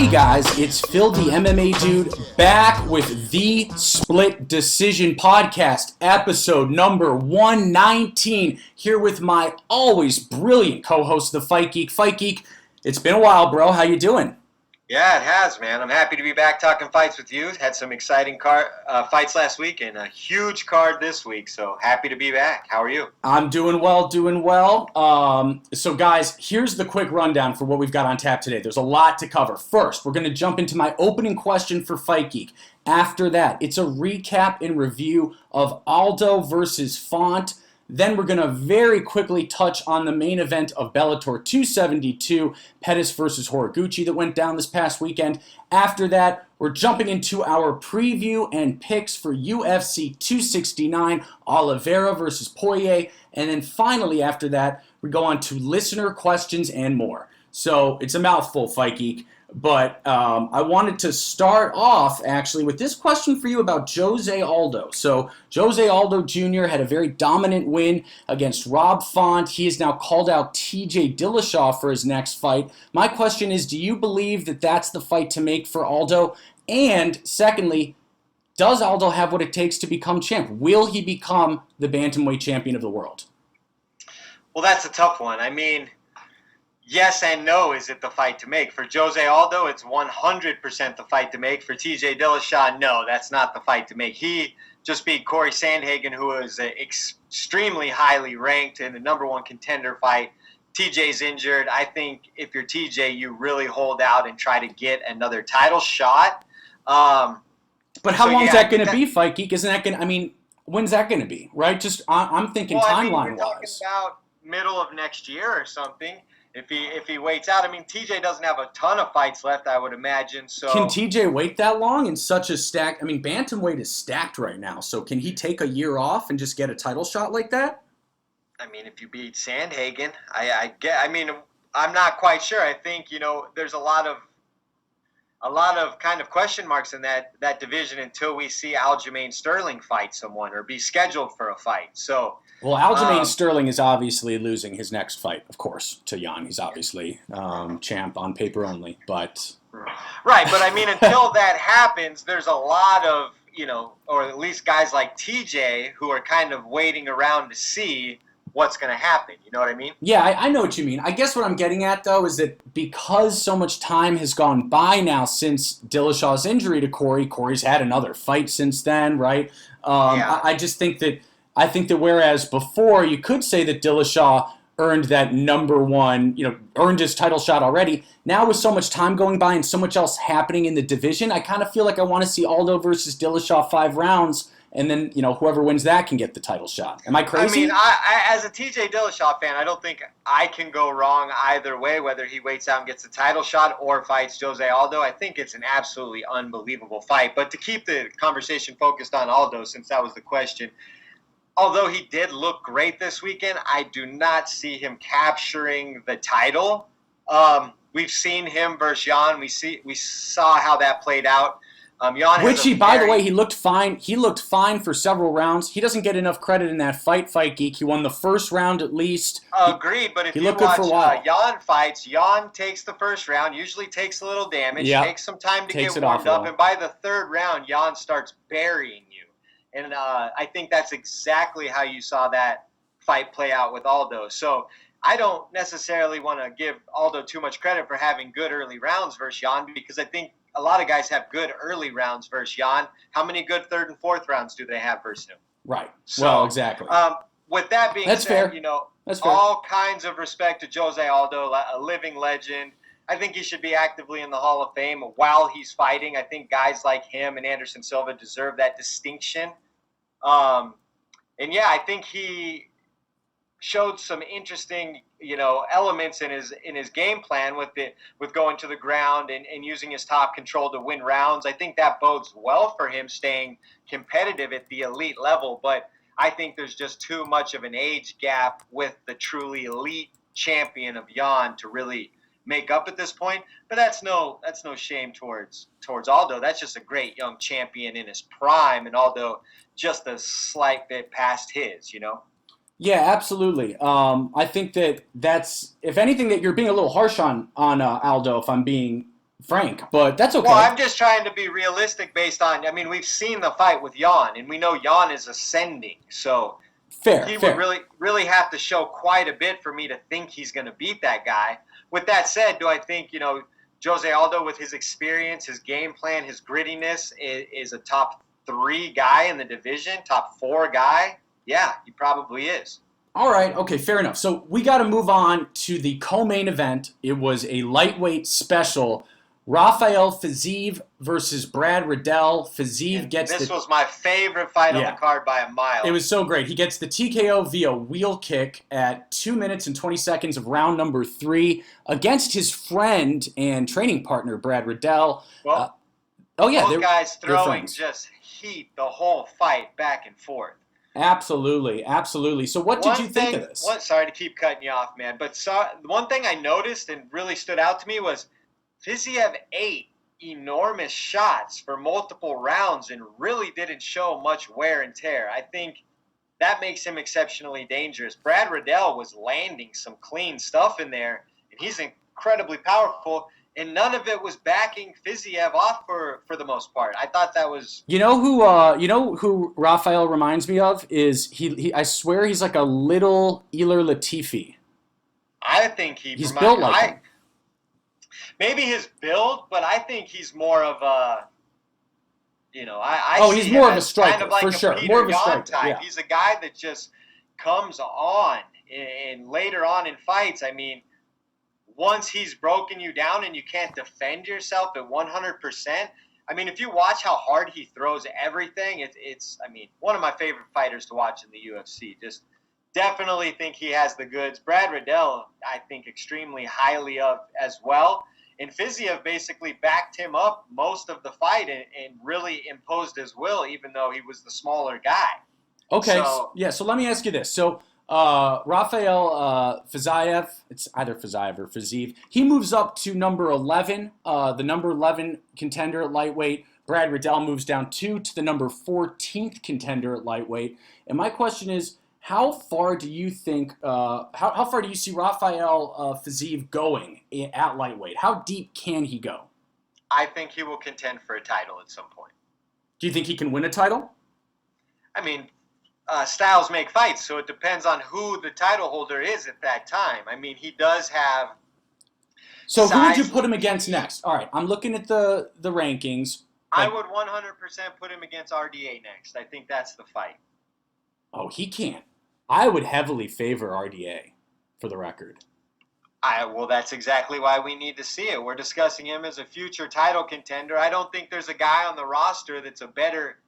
Hey guys, it's Phil the MMA Dude back with the Split Decision Podcast, episode number 119, here with my always brilliant co-host, the Fight Geek. Fight Geek, it's been a while, bro. How you doing? Yeah, it has, man. I'm happy to be back talking fights with you. Had some exciting fights last week and a huge card this week, so happy to be back. How are you? I'm doing well. So guys, here's the quick rundown for what we've got on tap today. There's a lot to cover. First, we're going to jump into my opening question for Fight Geek. After that, it's a recap and review of Aldo versus Font. Then we're going to very quickly touch on the main event of Bellator 272, Pettis versus Horiguchi that went down this past weekend. After that, we're jumping into our preview and picks for UFC 269, Oliveira versus Poirier. And then finally, after that, we go on to listener questions and more. So it's a mouthful, Fight Geek. But I wanted to start off, actually, with this question for you about Jose Aldo. So Jose Aldo Jr. had a very dominant win against Rob Font. He has now called out TJ Dillashaw for his next fight. My question is, do you believe that that's the fight to make for Aldo? And secondly, does Aldo have what it takes to become champ? Will he become the bantamweight champion of the world? Well, that's a tough one. I mean, yes and no, is it the fight to make? For Jose Aldo, it's 100% the fight to make. For TJ Dillashaw, no, that's not the fight to make. He just beat Corey Sandhagen, who is extremely highly ranked in the number one contender fight. TJ's injured. I think if you're TJ, you really hold out and try to get another title shot. But how long is that going to be, Fight Geek? Isn't that going to, I mean, when's that going to be, right? Just, I'm thinking timeline-wise. We're talking about middle of next year or something. If he waits out, I mean, TJ doesn't have a ton of fights left, I would imagine. So can TJ wait that long in such a stacked? I mean, bantamweight is stacked right now. So can he take a year off and just get a title shot like that? I mean, if you beat Sandhagen, I'm not quite sure. I think there's a lot of kind of question marks in that division until we see Aljamain Sterling fight someone or be scheduled for a fight. So. Well, Aljamain Sterling is obviously losing his next fight, of course, to Jan. He's obviously champ on paper only, but... Right, but I mean, until that happens, there's a lot of, or at least guys like TJ who are kind of waiting around to see what's going to happen. You know what I mean? Yeah, I know what you mean. I guess what I'm getting at, though, is that because so much time has gone by now since Dillashaw's injury to Corey, Corey's had another fight since then, right? Yeah. I think that whereas before you could say that Dillashaw earned that number one, earned his title shot already, now with so much time going by and so much else happening in the division, I kind of feel like I want to see Aldo versus Dillashaw 5 rounds, and then, whoever wins that can get the title shot. Am I crazy? I mean, I as a TJ Dillashaw fan, I don't think I can go wrong either way, whether he waits out and gets the title shot or fights Jose Aldo. I think it's an absolutely unbelievable fight. But to keep the conversation focused on Aldo, since that was the question, although he did look great this weekend, I do not see him capturing the title. We've seen him versus Jan. We saw how that played out. Jan, by the way, he looked fine. He looked fine for several rounds. He doesn't get enough credit in that fight, Fight Geek. He won the first round at least. Agreed, but if you watch Jan fights, Jan takes the first round, usually takes a little damage, takes some time to get warmed up, and by the third round, Jan starts burying you. And I think that's exactly how you saw that fight play out with Aldo. So I don't necessarily want to give Aldo too much credit for having good early rounds versus Jan, because I think a lot of guys have good early rounds versus Jan. How many good third and fourth rounds do they have versus him? Right. So, well, exactly. With that being said, fair. All kinds of respect to Jose Aldo, a living legend. I think he should be actively in the Hall of Fame while he's fighting. I think guys like him and Anderson Silva deserve that distinction. I think he showed some interesting, elements in his game plan with going to the ground and using his top control to win rounds. I think that bodes well for him staying competitive at the elite level, but I think there's just too much of an age gap with the truly elite champion of Jan to really make up at this point. But that's no shame towards Aldo. That's just a great young champion in his prime, and Aldo just a slight bit past his, Yeah, absolutely. I think that's, if anything, that you're being a little harsh on Aldo, if I'm being frank, but that's okay. Well, I'm just trying to be realistic based on, I mean, we've seen the fight with Jan, and we know Jan is ascending. So Fair. he would really have to show quite a bit for me to think he's going to beat that guy. With that said, do I think, Jose Aldo, with his experience, his game plan, his grittiness, is a top 3 guy in the division, top 4 guy? Yeah, he probably is. All right, okay, fair enough. So we got to move on to the co-main event. It was a lightweight special. Raphael Fazeev versus Brad Riddell. Fazeev gets this was my favorite fight on the card by a mile. It was so great. He gets the TKO via wheel kick at 2 minutes and 20 seconds of round number 3 against his friend and training partner, Brad Riddell. Well, both guys throwing just heat the whole fight back and forth. Absolutely. So what did you think of this? Sorry to keep cutting you off, man. But one thing I noticed and really stood out to me was Fazeev ate enormous shots for multiple rounds and really didn't show much wear and tear. I think that makes him exceptionally dangerous. Brad Riddell was landing some clean stuff in there, and he's incredibly powerful, and none of it was backing Fazeev off for the most part. I thought that was... You know who Raphael reminds me of is he I swear he's like a little Ilir Latifi. I think he's built like him. Maybe his build, but I think he's more of a, he's more of a striker, kind of like for sure. More of a striker. Type. Yeah. He's a guy that just comes on, and later on in fights, I mean, once he's broken you down and you can't defend yourself at 100%, I mean, if you watch how hard he throws everything, it's one of my favorite fighters to watch in the UFC. Just definitely think he has the goods. Brad Riddell, I think extremely highly of as well. And Fazeev basically backed him up most of the fight and really imposed his will, even though he was the smaller guy. Okay, so let me ask you this. So Raphael Fazeev, it's either Fazeev or Fazeev, he moves up to number 11, the number 11 contender at lightweight. Brad Riddell moves down 2 to the number 14th contender at lightweight. And my question is, how far do you think? How far do you see Raphael Fazeev going at lightweight? How deep can he go? I think he will contend for a title at some point. Do you think he can win a title? I mean, styles make fights, so it depends on who the title holder is at that time. I mean, he does have. So who would you put him against next? All right, I'm looking at the rankings. I would 100% put him against RDA next. I think that's the fight. Oh, he can't. I would heavily favor RDA, for the record. Well, that's exactly why we need to see it. We're discussing him as a future title contender. I don't think there's a guy on the roster that's a better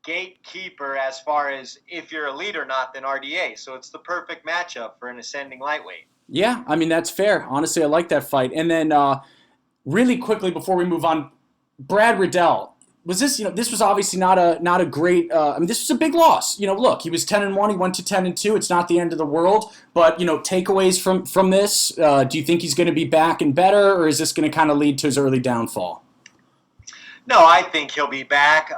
gatekeeper as far as if you're elite or not than RDA. So it's the perfect matchup for an ascending lightweight. Yeah, I mean, that's fair. Honestly, I like that fight. And then really quickly before we move on, Brad Riddell. Was this, this was obviously not a great, this was a big loss. Look, he was 10-1, he went to 10-2. It's not the end of the world, but, takeaways from this, do you think he's going to be back and better, or is this going to kind of lead to his early downfall? No, I think he'll be back.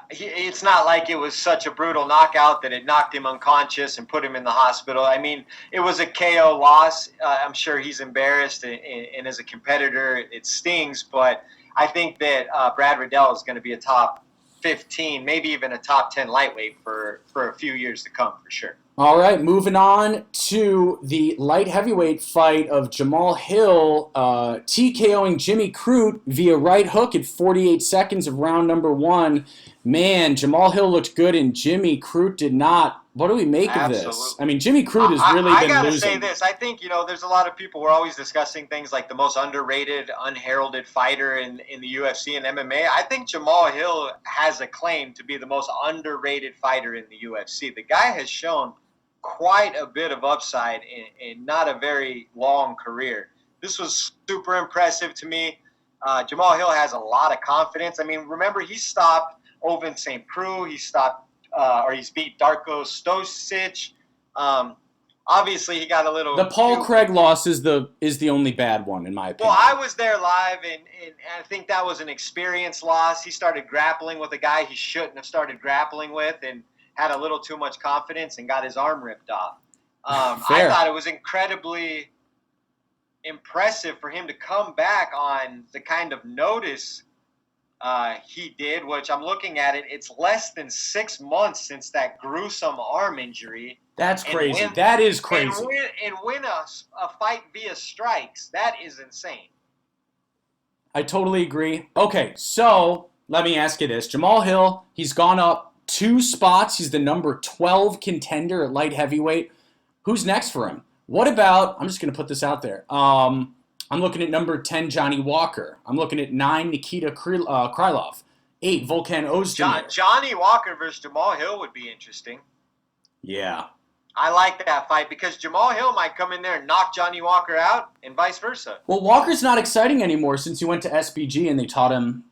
It's not like it was such a brutal knockout that it knocked him unconscious and put him in the hospital. I mean, it was a KO loss. I'm sure he's embarrassed, and as a competitor, it stings, but I think that Brad Riddell is going to be a top 15, maybe even a top 10 lightweight for a few years to come, for sure. All right, moving on to the light heavyweight fight of Jamal Hill TKOing Jimmy Crute via right hook at 48 seconds of round number 1. Man, Jamal Hill looked good and Jimmy Crute did not. What do we make of this? I mean, Jimmy Crute has really been losing. I gotta say this. I think, there's a lot of people, we're always discussing things like the most underrated, unheralded fighter in the UFC and MMA. I think Jamal Hill has a claim to be the most underrated fighter in the UFC. The guy has shown quite a bit of upside in not a very long career. This was super impressive to me. Jamal Hill has a lot of confidence. I mean, remember, he stopped Ovince St. Preux. He's beat Darko Stosic. Obviously, he got a little. The Paul Craig loss is the only bad one, in my opinion. Well, I was there live, and I think that was an experience loss. He started grappling with a guy he shouldn't have started grappling with, and had a little too much confidence and got his arm ripped off. I thought it was incredibly impressive for him to come back on the kind of notice he did, which I'm looking at it. It's less than 6 months since that gruesome arm injury. That's crazy. That is crazy. And win a fight via strikes. That is insane. I totally agree. Okay, so let me ask you this. Jamal Hill, he's gone up 2 spots. He's the number 12 contender at light heavyweight. Who's next for him? What about, I'm just going to put this out there. I'm looking at number 10, Johnny Walker. I'm looking at 9, Nikita Krylov. 8, Volkan Ozdemir. Johnny Walker versus Jamal Hill would be interesting. Yeah. I like that fight because Jamal Hill might come in there and knock Johnny Walker out and vice versa. Well, Walker's not exciting anymore since he went to SBG and they taught him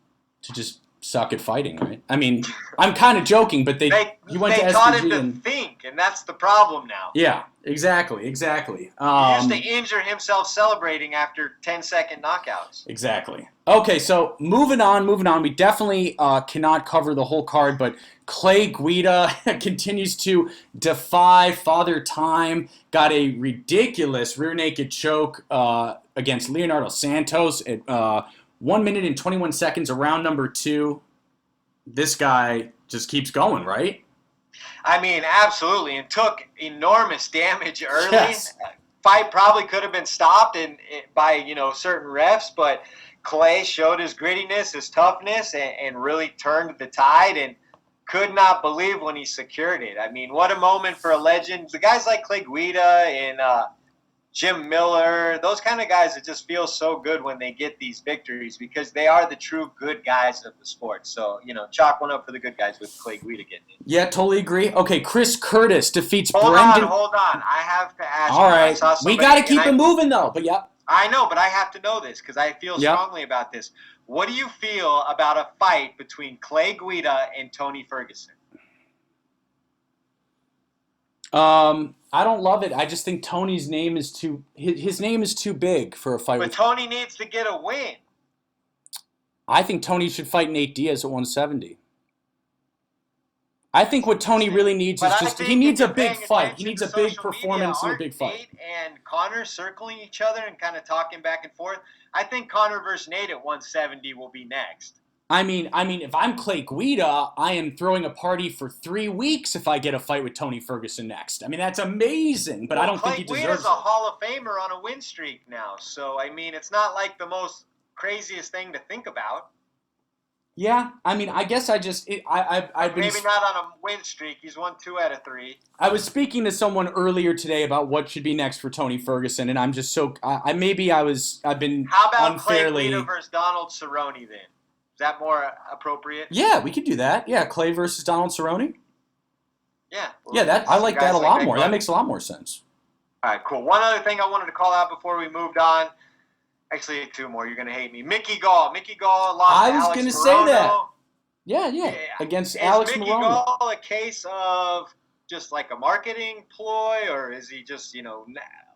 to just suck at fighting, right? I mean, I'm kind of joking, but he went to SBG taught him to think, and that's the problem now. Yeah, exactly. He used to injure himself celebrating after 10-second knockouts. Exactly. Okay, so moving on. We definitely cannot cover the whole card, but Clay Guida continues to defy Father Time. Got a ridiculous rear naked choke against Leonardo Santos at 1 minute and 21 seconds of round number 2. This guy just keeps going, right? I mean, absolutely, and took enormous damage early. Yes. Fight probably could have been stopped by certain refs, but Clay showed his grittiness, his toughness, and really turned the tide, and could not believe when he secured it. I mean, what a moment for a legend. The guys like Clay Guida and Jim Miller, those kind of guys that just feel so good when they get these victories because they are the true good guys of the sport. So, chalk one up for the good guys with Clay Guida getting it. Yeah, totally agree. Okay, Chris Curtis defeats Hold Brendan. Hold on. I have to ask All right. We got to keep it moving, though. But, yeah. I know, but I have to know this because I feel strongly about this. What do you feel about a fight between Clay Guida and Tony Ferguson? I don't love it. I just think Tony's name is his name is too big for a fight. But Tony needs to get a win. I think Tony should fight Nate Diaz at 170. I think what Tony really needs is he needs a big fight. He needs a big performance and a big fight. Nate and Conor circling each other and kind of talking back and forth. I think Conor versus Nate at 170 will be next. I mean, if I'm Clay Guida, I am throwing a party for 3 weeks if I get a fight with Tony Ferguson next. I mean, that's amazing, but I don't think he deserves it. Clay Guida's a Hall of Famer on a win streak now, so, I mean, it's not like the most craziest thing to think about. Yeah, I mean, I guess I've been... Maybe not on a win streak. He's won 2 out of 3. I was speaking to someone earlier today about what should be next for Tony Ferguson, and I'm just so... I've been How about unfairly... Clay Guida versus Donald Cerrone, then? Is that more appropriate? Yeah, we could do that. Yeah, Clay versus Donald Cerrone. Yeah. Well, yeah, I like that a lot more. That makes a lot more sense. All right, cool. One other thing I wanted to call out before we moved on. Actually, 2 more. You're going to hate me. Mickey Gall. Mickey Gall lost to Alex Morono. I was going to say that. Yeah. Against Alex Morono. Is Mickey Gall a case of just like a marketing ploy, or is he just,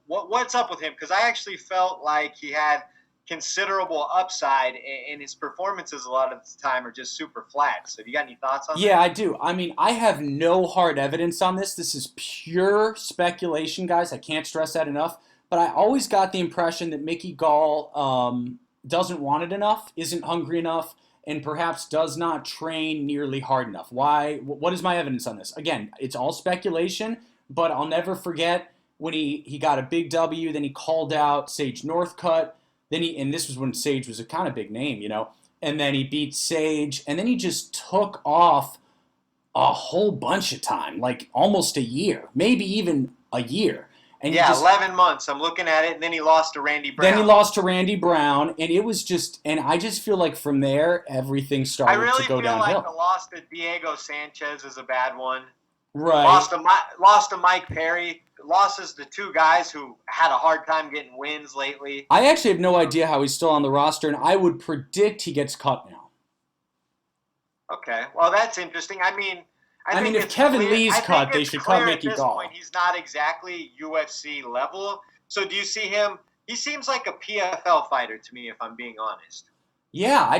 what's up with him? Because I actually felt like he had considerable upside, and his performances a lot of the time are just super flat. So do you got any thoughts on that? Yeah, I do. I mean, I have no hard evidence on this. This is pure speculation, guys. I can't stress that enough. But I always got the impression that Mickey Gall doesn't want it enough, isn't hungry enough, and perhaps does not train nearly hard enough. Why? What is my evidence on this? Again, it's all speculation, but I'll never forget when he got a big W, then he called out Sage Northcutt, and this was when Sage was a kind of big name, and then he beat Sage, and then he just took off a whole bunch of time, like almost a year, maybe even a year. And 11 months. I'm looking at it, and then he lost to Randy Brown. And it was just, and I just feel like from there, everything started to go downhill. I really feel like the loss to Diego Sanchez is a bad one. Right. Lost to Mike Perry. Losses to 2 guys who had a hard time getting wins lately. I actually have no idea how he's still on the roster, and I would predict he gets cut now. Okay. Well, that's interesting. I mean, if Kevin Lee's cut, they should cut Mickey Gall. Point, he's not exactly UFC level. So do you see him? He seems like a PFL fighter to me, if I'm being honest. Yeah, I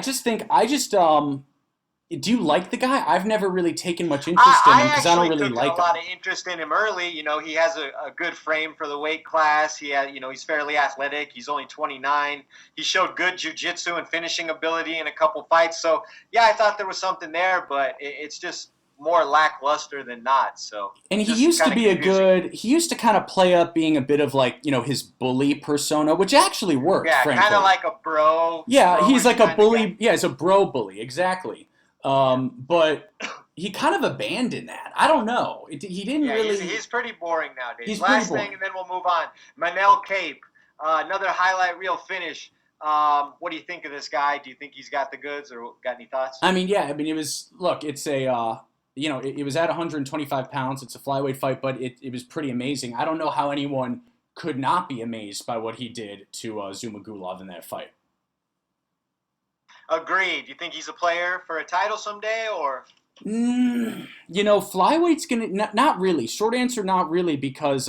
Do you like the guy? I've never really taken much interest in him I because I don't actually really took a like him. lot of interest in him early. He has a good frame for the weight class. He's fairly athletic. He's only 29. He showed good jiu-jitsu and finishing ability in a couple fights. So, yeah, I thought there was something there, but it's just more lackluster than not. So, And he just used to kind of be confusing. he used to kind of play up being a bit of like, his bully persona, which actually worked, Yeah, kind of frankly. like a Yeah, he's bro-ish like a kind of guy. bully. Yeah, he's a bro bully, exactly. Yeah. But he kind of abandoned that. I don't know. He didn't Yeah, he's really. he's pretty boring nowadays. He's pretty Last thing, boring. and then we'll move on. Manel Cape, another highlight reel finish. What do you think of this guy? Do you think he's got the goods, or got any thoughts? I mean, yeah. I mean, it was. Look, it's a. It was at 125 pounds. It's a flyweight fight, but it was pretty amazing. I don't know how anyone could not be amazed by what he did to Zumagulov in that fight. Agreed. Do you think he's a player for a title someday, or? Flyweight's gonna not really. Short answer, not really, because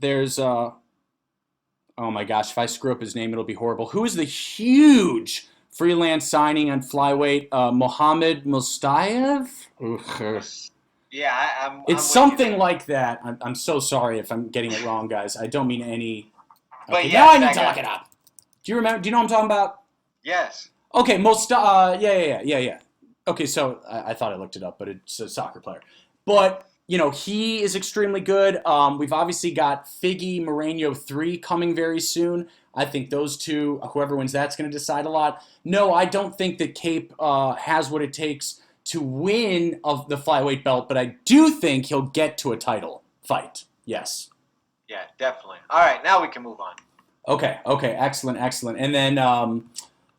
there's oh my gosh, if I screw up his name, it'll be horrible. Who is the huge freelance signing on flyweight? Mohammed Mustayev? Ugh. Yeah, I'm It's with you something there. like that. I'm so sorry if I'm getting it wrong, guys. I don't mean any. But Okay, now yes, I need that to guy. look it up. Do you remember? Do you know what I'm talking about? Yes. Okay, yeah. Okay, so I thought I looked it up, but it's a soccer player. But he is extremely good. We've obviously got Figgy Moreno 3 coming very soon. I think those two, whoever wins that's going to decide a lot. No, I don't think that Cape has what it takes to win of the flyweight belt, but I do think he'll get to a title fight. Yes. Yeah, definitely. All right, now we can move on. Okay, excellent. And then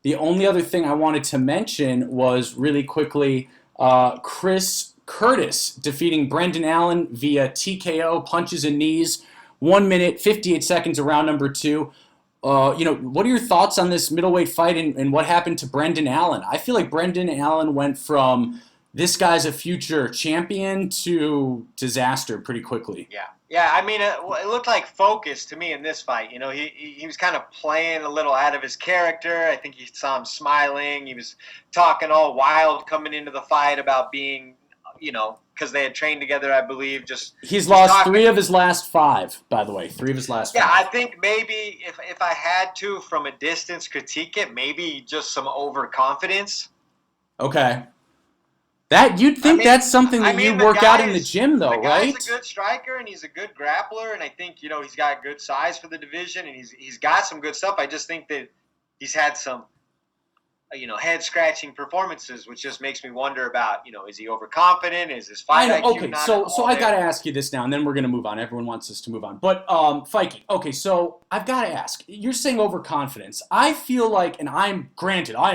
the only other thing I wanted to mention was really quickly Chris Curtis defeating Brendan Allen via TKO, punches and knees. 1 minute, 58 seconds of round number 2. What are your thoughts on this middleweight fight and what happened to Brendan Allen? I feel like Brendan Allen went from this guy's a future champion to disaster pretty quickly. Yeah. Yeah, I mean, it looked like focus to me in this fight. He was kind of playing a little out of his character. I think you saw him smiling. He was talking all wild coming into the fight about being, because they had trained together, I believe. He's Just lost talking. 3 of his last 5, by the way. 3 of his last 5. Yeah, I think maybe if I had to, from a distance, critique it, maybe just some overconfidence. Okay. You'd think that's something that you The work out in the guy's gym, though, the guy's right? a good striker and he's a good grappler, and I think he's got good size for the division and he's got some good stuff. I just think that he's had some head scratching performances, which just makes me wonder about is he overconfident? Is his I fight know. IQ Okay, not so all I there? gotta ask you this now, and then we're gonna move on. Everyone wants us to move on, but Fikey. Okay, so I've got to ask. You're saying overconfidence. I feel like, and I am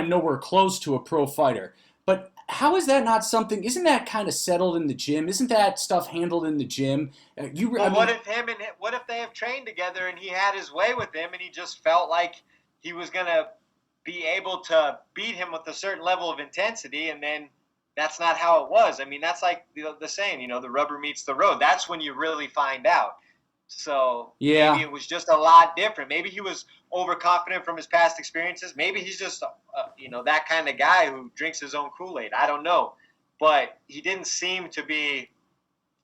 nowhere close to a pro fighter, but how is that not something? Isn't that kind of settled in the gym? Isn't that stuff handled in the gym? I Well, mean, what if they have trained together and he had his way with him and he just felt like he was gonna be able to beat him with a certain level of intensity, and then that's not how it was. I mean, that's like the saying, the rubber meets the road. That's when you really find out. So maybe yeah. it was just a lot different. Maybe he was overconfident from his past experiences. Maybe he's just, that kind of guy who drinks his own Kool-Aid. I don't know. But he didn't seem to be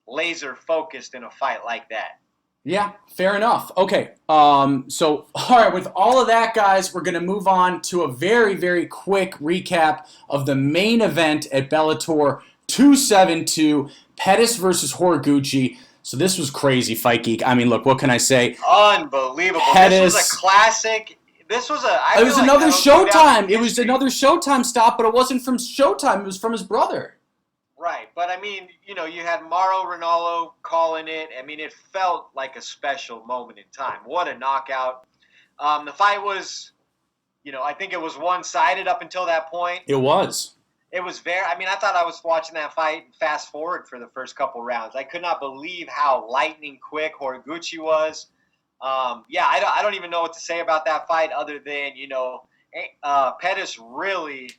laser focused in a fight like that. Yeah, fair enough. Okay, so all right, with all of that, guys, we're going to move on to a very, very quick recap of the main event at Bellator 272, Pettis versus Horiguchi. So this was crazy, Fight Geek. I mean, look, what can I say? Unbelievable. Pettis. This was a classic. It was another Showtime. It was another Showtime stop, but it wasn't from Showtime. It was from his brother. Right, but I mean, you had Mauro Ranallo calling it. I mean, it felt like a special moment in time. What a knockout. The fight was, I think it was one-sided up until that point. It was. It was I thought I was watching that fight fast forward for the first couple rounds. I could not believe how lightning quick Horiguchi was. I don't even know what to say about that fight other than, Pettis really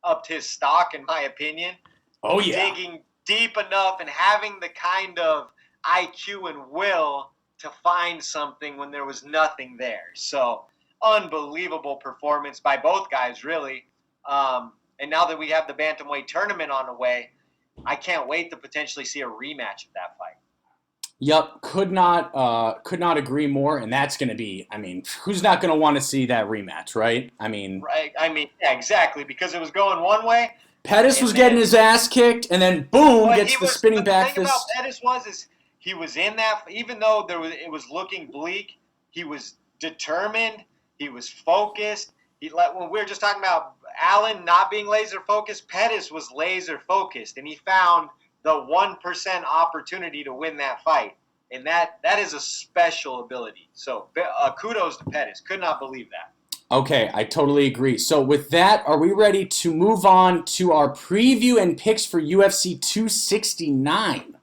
upped his stock, in my opinion. Oh, yeah. Digging deep enough and having the kind of IQ and will to find something when there was nothing there. So, unbelievable performance by both guys, really. And now that we have the bantamweight tournament on the way, I can't wait to potentially see a rematch of that fight. Yep, could not agree more. And that's going to be, I mean, who's not going to want to see that rematch, right? I mean, right? I mean, yeah, exactly, because it was going one way. Pettis was getting his ass kicked, and then boom, gets the spinning back fist. The thing about Pettis is he was in that, even though it was looking bleak, he was determined, he was focused. When we were just talking about Allen not being laser focused, Pettis was laser focused, and he found the 1% opportunity to win that fight. And that is a special ability. So kudos to Pettis. Could not believe that. Okay, I totally agree. So with that, are we ready to move on to our preview and picks for UFC 269?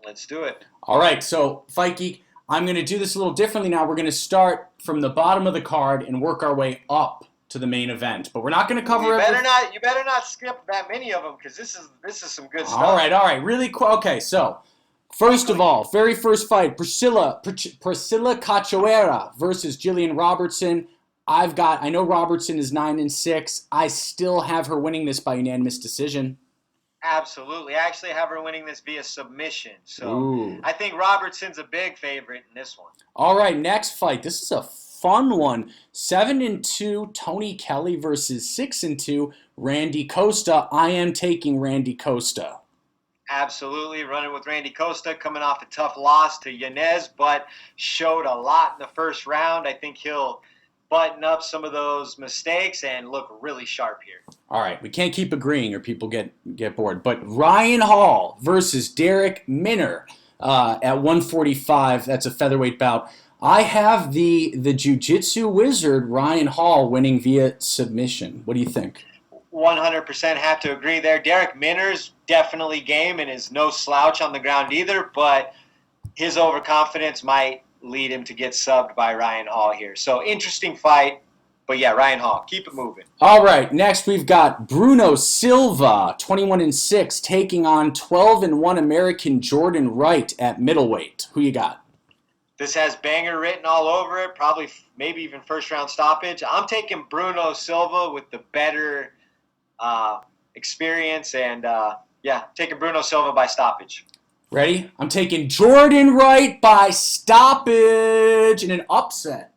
Let's do it. All right, so Fight Geek, I'm going to do this a little differently now. We're going to start from the bottom of the card and work our way up to the main event. But we're not going to cover You better not skip that many of them, because this is some good stuff. All right. Really quick. Okay, so first of all, very first fight, Priscilla Cachoeira versus Jillian Robertson. I know Robertson is 9-6. I still have her winning this by unanimous decision. Absolutely. I actually have her winning this via submission. So Ooh. I think Robertson's a big favorite in this one. All right, next fight. This is a fun one. 7-2 Tony Kelly versus 6-2 Randy Costa. I am taking Randy Costa. Absolutely. Running with Randy Costa, coming off a tough loss to Yanez, but showed a lot in the first round. I think he'll button up some of those mistakes and look really sharp here. All right, we can't keep agreeing or people get bored. But Ryan Hall versus Derrick Minner at 145. That's a featherweight bout. I have the jiu-jitsu wizard Ryan Hall winning via submission. What do you think? 100% have to agree there. Derrick Minner's definitely game and is no slouch on the ground either, but his overconfidence might lead him to get subbed by Ryan Hall here. So interesting fight, but yeah, Ryan Hall, keep it moving. All right, next we've got Bruno Silva, 21-6, taking on 12-1 American Jordan Wright at middleweight. Who you got? This has banger written all over it, probably maybe even first round stoppage. I'm taking Bruno Silva with the better experience and taking Bruno Silva by stoppage. Ready? I'm taking Jordan Wright by stoppage in an upset.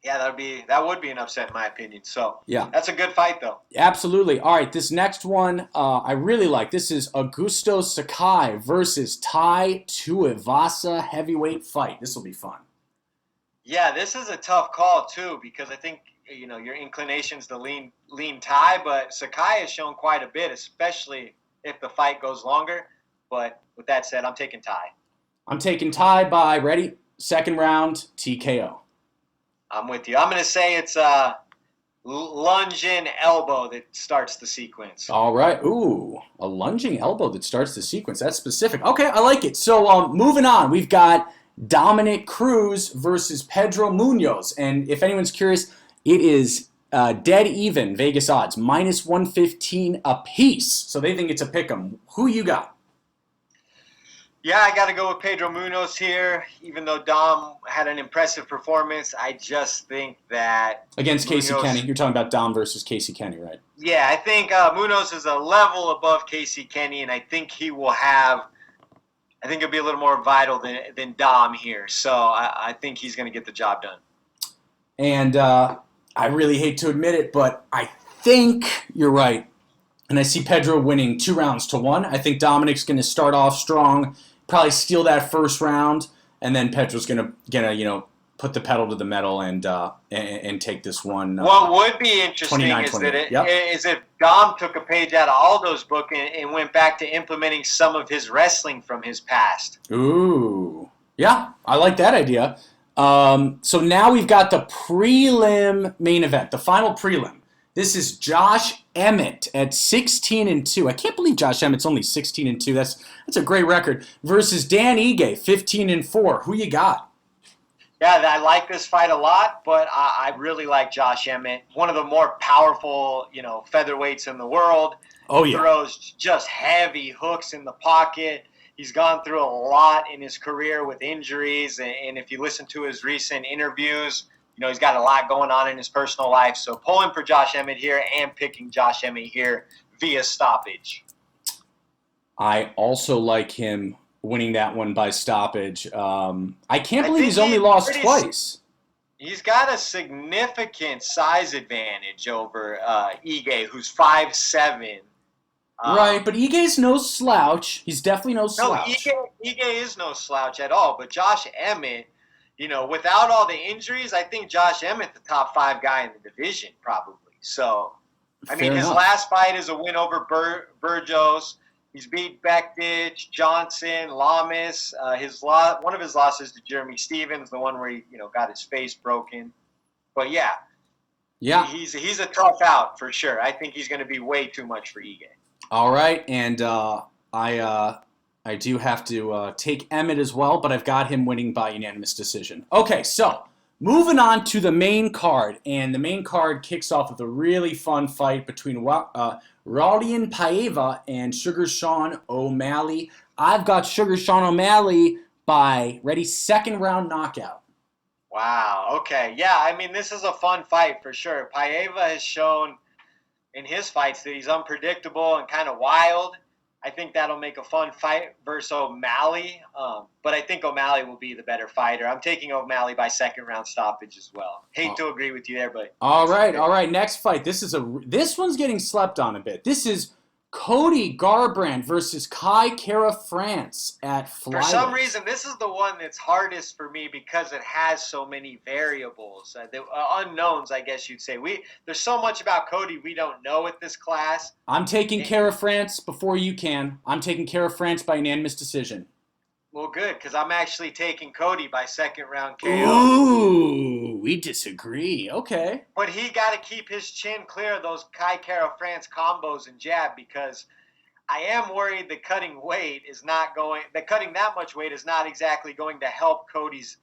Yeah, that would be an upset in my opinion. So yeah, that's a good fight though. Absolutely. All right, this next one I really like. This is Augusto Sakai versus Tai Tuivasa heavyweight fight. This will be fun. Yeah, this is a tough call too because I think your inclination's to lean Tai, but Sakai has shown quite a bit, especially if the fight goes longer. But with that said, I'm taking Tai. I'm taking Tai by, ready, second round, TKO. I'm with you. I'm going to say it's a lunging elbow that starts the sequence. All right. Ooh, a lunging elbow that starts the sequence. That's specific. Okay, I like it. So moving on, we've got Dominic Cruz versus Pedro Munoz. And if anyone's curious, it is dead even, Vegas odds, -115 apiece. So they think it's a pick'em. Who you got? Yeah, I got to go with Pedro Munoz here. Even though Dom had an impressive performance, I just think that against Casey Kenny. You're talking about Dom versus Casey Kenny, right? Yeah, I think Munoz is a level above Casey Kenny, and I think he'll be a little more vital than Dom here. So I think he's going to get the job done. And I really hate to admit it, but I think you're right. And I see Pedro winning 2-1. I think Dominic's going to start off strong, probably steal that first round, and then Pedro's going to put the pedal to the metal and take this one. What would be interesting is if Dom took a page out of Aldo's book and went back to implementing some of his wrestling from his past. Ooh. Yeah, I like that idea. So now we've got the prelim main event, the final prelim. This is Josh Emmett at 16-2. I can't believe Josh Emmett's only 16-2. That's a great record. Versus Dan Ige, 15-4. Who you got? Yeah, I like this fight a lot, but I really like Josh Emmett. One of the more powerful, featherweights in the world. Oh yeah. Throws just heavy hooks in the pocket. He's gone through a lot in his career with injuries, and if you listen to his recent interviews, he's got a lot going on in his personal life. So pulling for Josh Emmett here and picking Josh Emmett here via stoppage. I also like him winning that one by stoppage. I can't believe he's only lost twice. He's got a significant size advantage over Ige, who's 5'7". Right, but Ige's no slouch. He's definitely no slouch. No, Ige is no slouch at all. But Josh Emmett, without all the injuries, I think Josh Emmett, the top 5 guy in the division, probably. So, his last fight is a win over Burgos. He's beat Bektic, Johnson, Lamas. One of his losses to Jeremy Stevens, the one where he got his face broken. But yeah, he's a tough out for sure. I think he's going to be way too much for Ige. All right, and I do have to take Emmett as well, but I've got him winning by unanimous decision. Okay, so moving on to the main card, and the main card kicks off with a really fun fight between Raulian Paiva and Sugar Sean O'Malley. I've got Sugar Sean O'Malley by second round knockout. Wow, okay. Yeah, this is a fun fight for sure. Paiva has shown in his fights that he's unpredictable and kind of wild. I think that'll make a fun fight versus O'Malley. But I think O'Malley will be the better fighter. I'm taking O'Malley by second round stoppage as well. Hate to agree with you there, but all right. Next fight. This one's getting slept on a bit. This is Cody Garbrandt versus Kai Kara France at flyweight. For some reason, this is the one that's hardest for me because it has so many variables, the unknowns, I guess you'd say. There's so much about Cody we don't know at this class. I'm taking Kara France before you can. I'm taking Kara France by unanimous decision. Well, good, because I'm actually taking Cody by second round KO. Ooh, we disagree. Okay. But he got to keep his chin clear of those Kai Kara France combos and jab, because I am worried that cutting that much weight is not exactly going to help Cody's,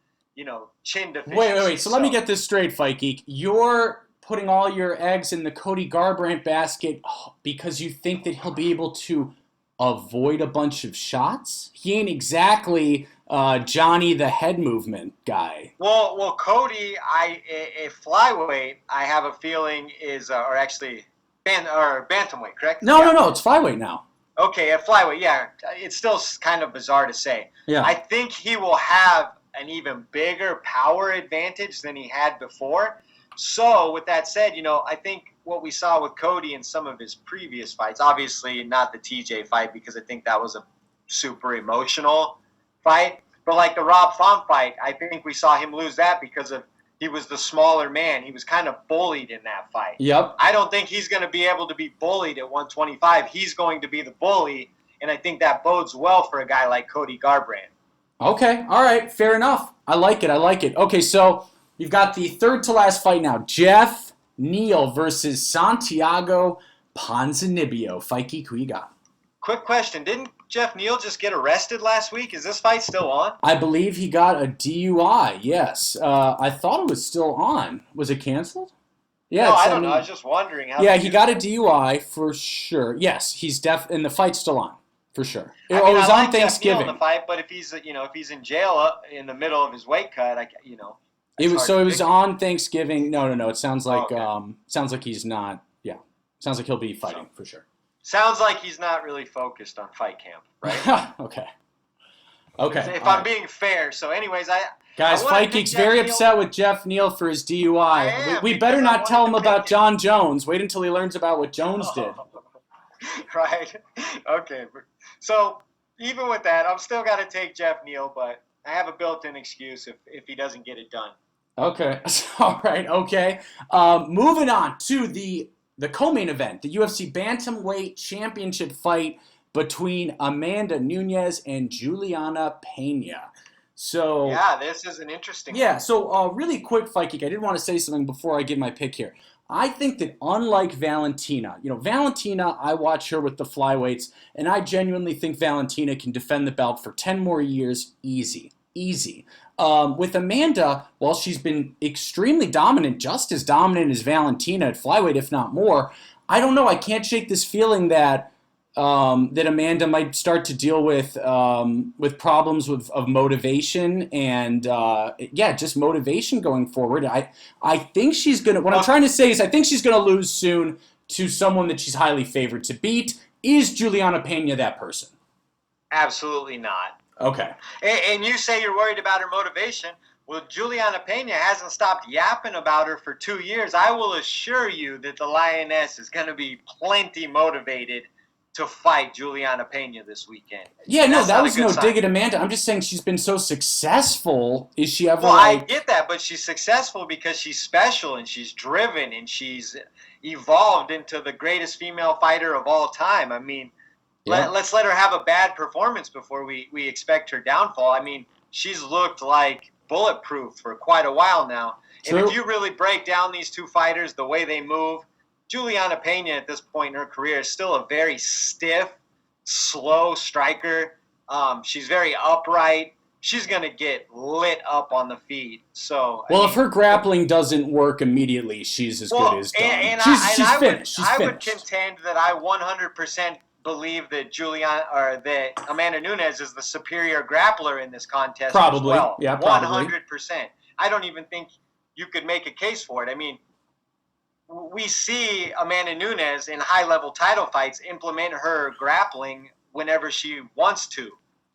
chin deficiency. Wait. So let me get this straight, Fight Geek. You're putting all your eggs in the Cody Garbrandt basket because you think that he'll be able to avoid a bunch of shots? He ain't exactly Johnny the head movement guy. Well, Cody, a flyweight, I have a feeling is, or actually, bantamweight, correct? No, it's flyweight now. Okay, at flyweight, yeah. It's still kind of bizarre to say. Yeah. I think he will have an even bigger power advantage than he had before. So, with that said, I think what we saw with Cody in some of his previous fights, obviously not the TJ fight because I think that was a super emotional fight, but like the Rob Font fight, I think we saw him lose that because he was the smaller man. He was kind of bullied in that fight. Yep. I don't think he's going to be able to be bullied at 125. He's going to be the bully, and I think that bodes well for a guy like Cody Garbrandt. Okay, all right, fair enough. I like it. Okay, so you've got the third to last fight now. Jeff Neal versus Santiago Ponzinibio. Fight Geek, who you got? Quick question. Didn't Jeff Neal just get arrested last week? Is this fight still on? I believe he got a DUI, yes. I thought it was still on. Was it canceled? Yeah. No, I don't know. I was just wondering. He got a DUI for sure. Yes, he's and the fight's still on, for sure. It was I like on Thanksgiving. Jeff Neal in the fight, but if he's in jail in the middle of his weight cut, It was on Thanksgiving. No. It sounds like he's not. Yeah, sounds like he'll be fighting for sure. Sounds like he's not really focused on fight camp, right? Okay. If I'm being fair. So, anyways, guys, Fight Geek's very upset with Jeff Neal for his DUI. We better not tell him about John Jones. Wait until he learns about what Jones did. Right. Okay. So, even with that, I'm still got to take Jeff Neal, but I have a built-in excuse if he doesn't get it done. Okay. All right. Okay. Moving on to the co-main event, the UFC Bantamweight Championship fight between Amanda Nunes and Juliana Pena. So yeah, this is an interesting one. Yeah. So really quick, Fight Geek, I did want to say something before I give my pick here. I think that unlike Valentina, Valentina, I watch her with the flyweights, and I genuinely think Valentina can defend the belt for 10 more years easy. With Amanda, while she's been extremely dominant, just as dominant as Valentina at flyweight, if not more, I don't know. I can't shake this feeling that that Amanda might start to deal with problems of motivation and just motivation going forward. I think she's gonna. What I'm trying to say is I think she's gonna lose soon to someone that she's highly favored to beat. Is Juliana Pena that person? Absolutely not. Okay. And you say you're worried about her motivation. Well, Juliana Pena hasn't stopped yapping about her for 2 years. I will assure you that the Lioness is going to be plenty motivated to fight Juliana Pena this weekend. Yeah, no, that was no dig at Amanda. I'm just saying she's been so successful. Is she ever? Well, I get that, but she's successful because she's special and she's driven and she's evolved into the greatest female fighter of all time. I mean, let's let her have a bad performance before we expect her downfall. I mean, she's looked like bulletproof for quite a while now. True. And if you really break down these two fighters, the way they move, Juliana Pena at this point in her career is still a very stiff, slow striker. She's very upright. She's going to get lit up on the feet. So, if her grappling doesn't work immediately, she's as good as done. She's finished. I would contend that I 100% believe that that Amanda Nunes is the superior grappler in this contest. Probably, as well. Yeah, probably. 100%. I don't even think you could make a case for it. I mean, we see Amanda Nunes in high-level title fights implement her grappling whenever she wants to.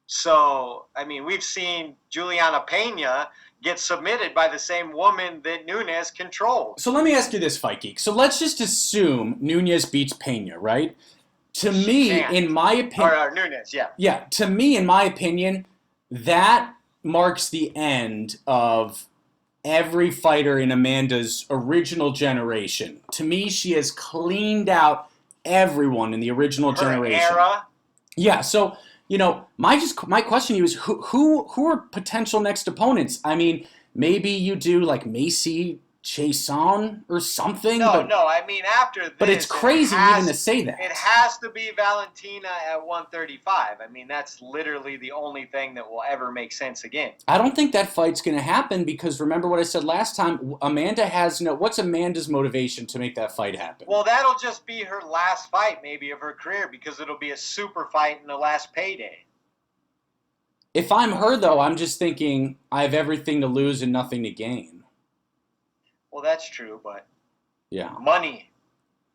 So, I mean, we've seen Juliana Pena get submitted by the same woman that Nunes controls. So let me ask you this, Fight Geek. So let's just assume Nunes beats Pena, right? To me, in my opinion... Or Nunes, yeah. Yeah, to me, in my opinion, that marks the end of every fighter in Amanda's original generation. To me, she has cleaned out everyone in the original generation. Era? Yeah, so, my question to you is who are potential next opponents? I mean, maybe you do like Macy Chiasson or something. No, I mean after this. But it's crazy even to say that. It has to be Valentina at 135. I mean, that's literally the only thing that will ever make sense again. I don't think that fight's going to happen because remember what I said last time, Amanda has what's Amanda's motivation to make that fight happen? Well, that'll just be her last fight maybe of her career because it'll be a super fight in the last payday. If I'm her, though, I'm just thinking I have everything to lose and nothing to gain. Well, that's true, but I money.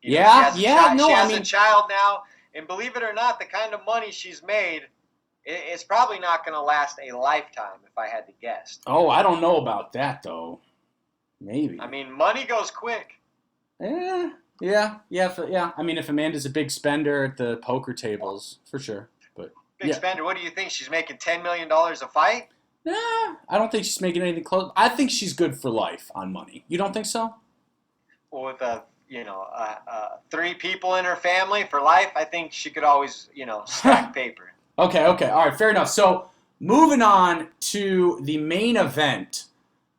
mean, she has a child now, and believe it or not, the kind of money she's made, it's probably not going to last a lifetime, if I had to guess. Oh, I don't know about that though. Maybe. I mean, money goes quick. Yeah. I mean, if Amanda's a big spender at the poker tables, for sure. But big spender. What do you think? She's making $10 million a fight? Nah, I don't think she's making anything close. I think she's good for life on money. You don't think so? Well, with 3 people in her family for life, I think she could always, stack paper. Okay. All right, fair enough. So moving on to the main event,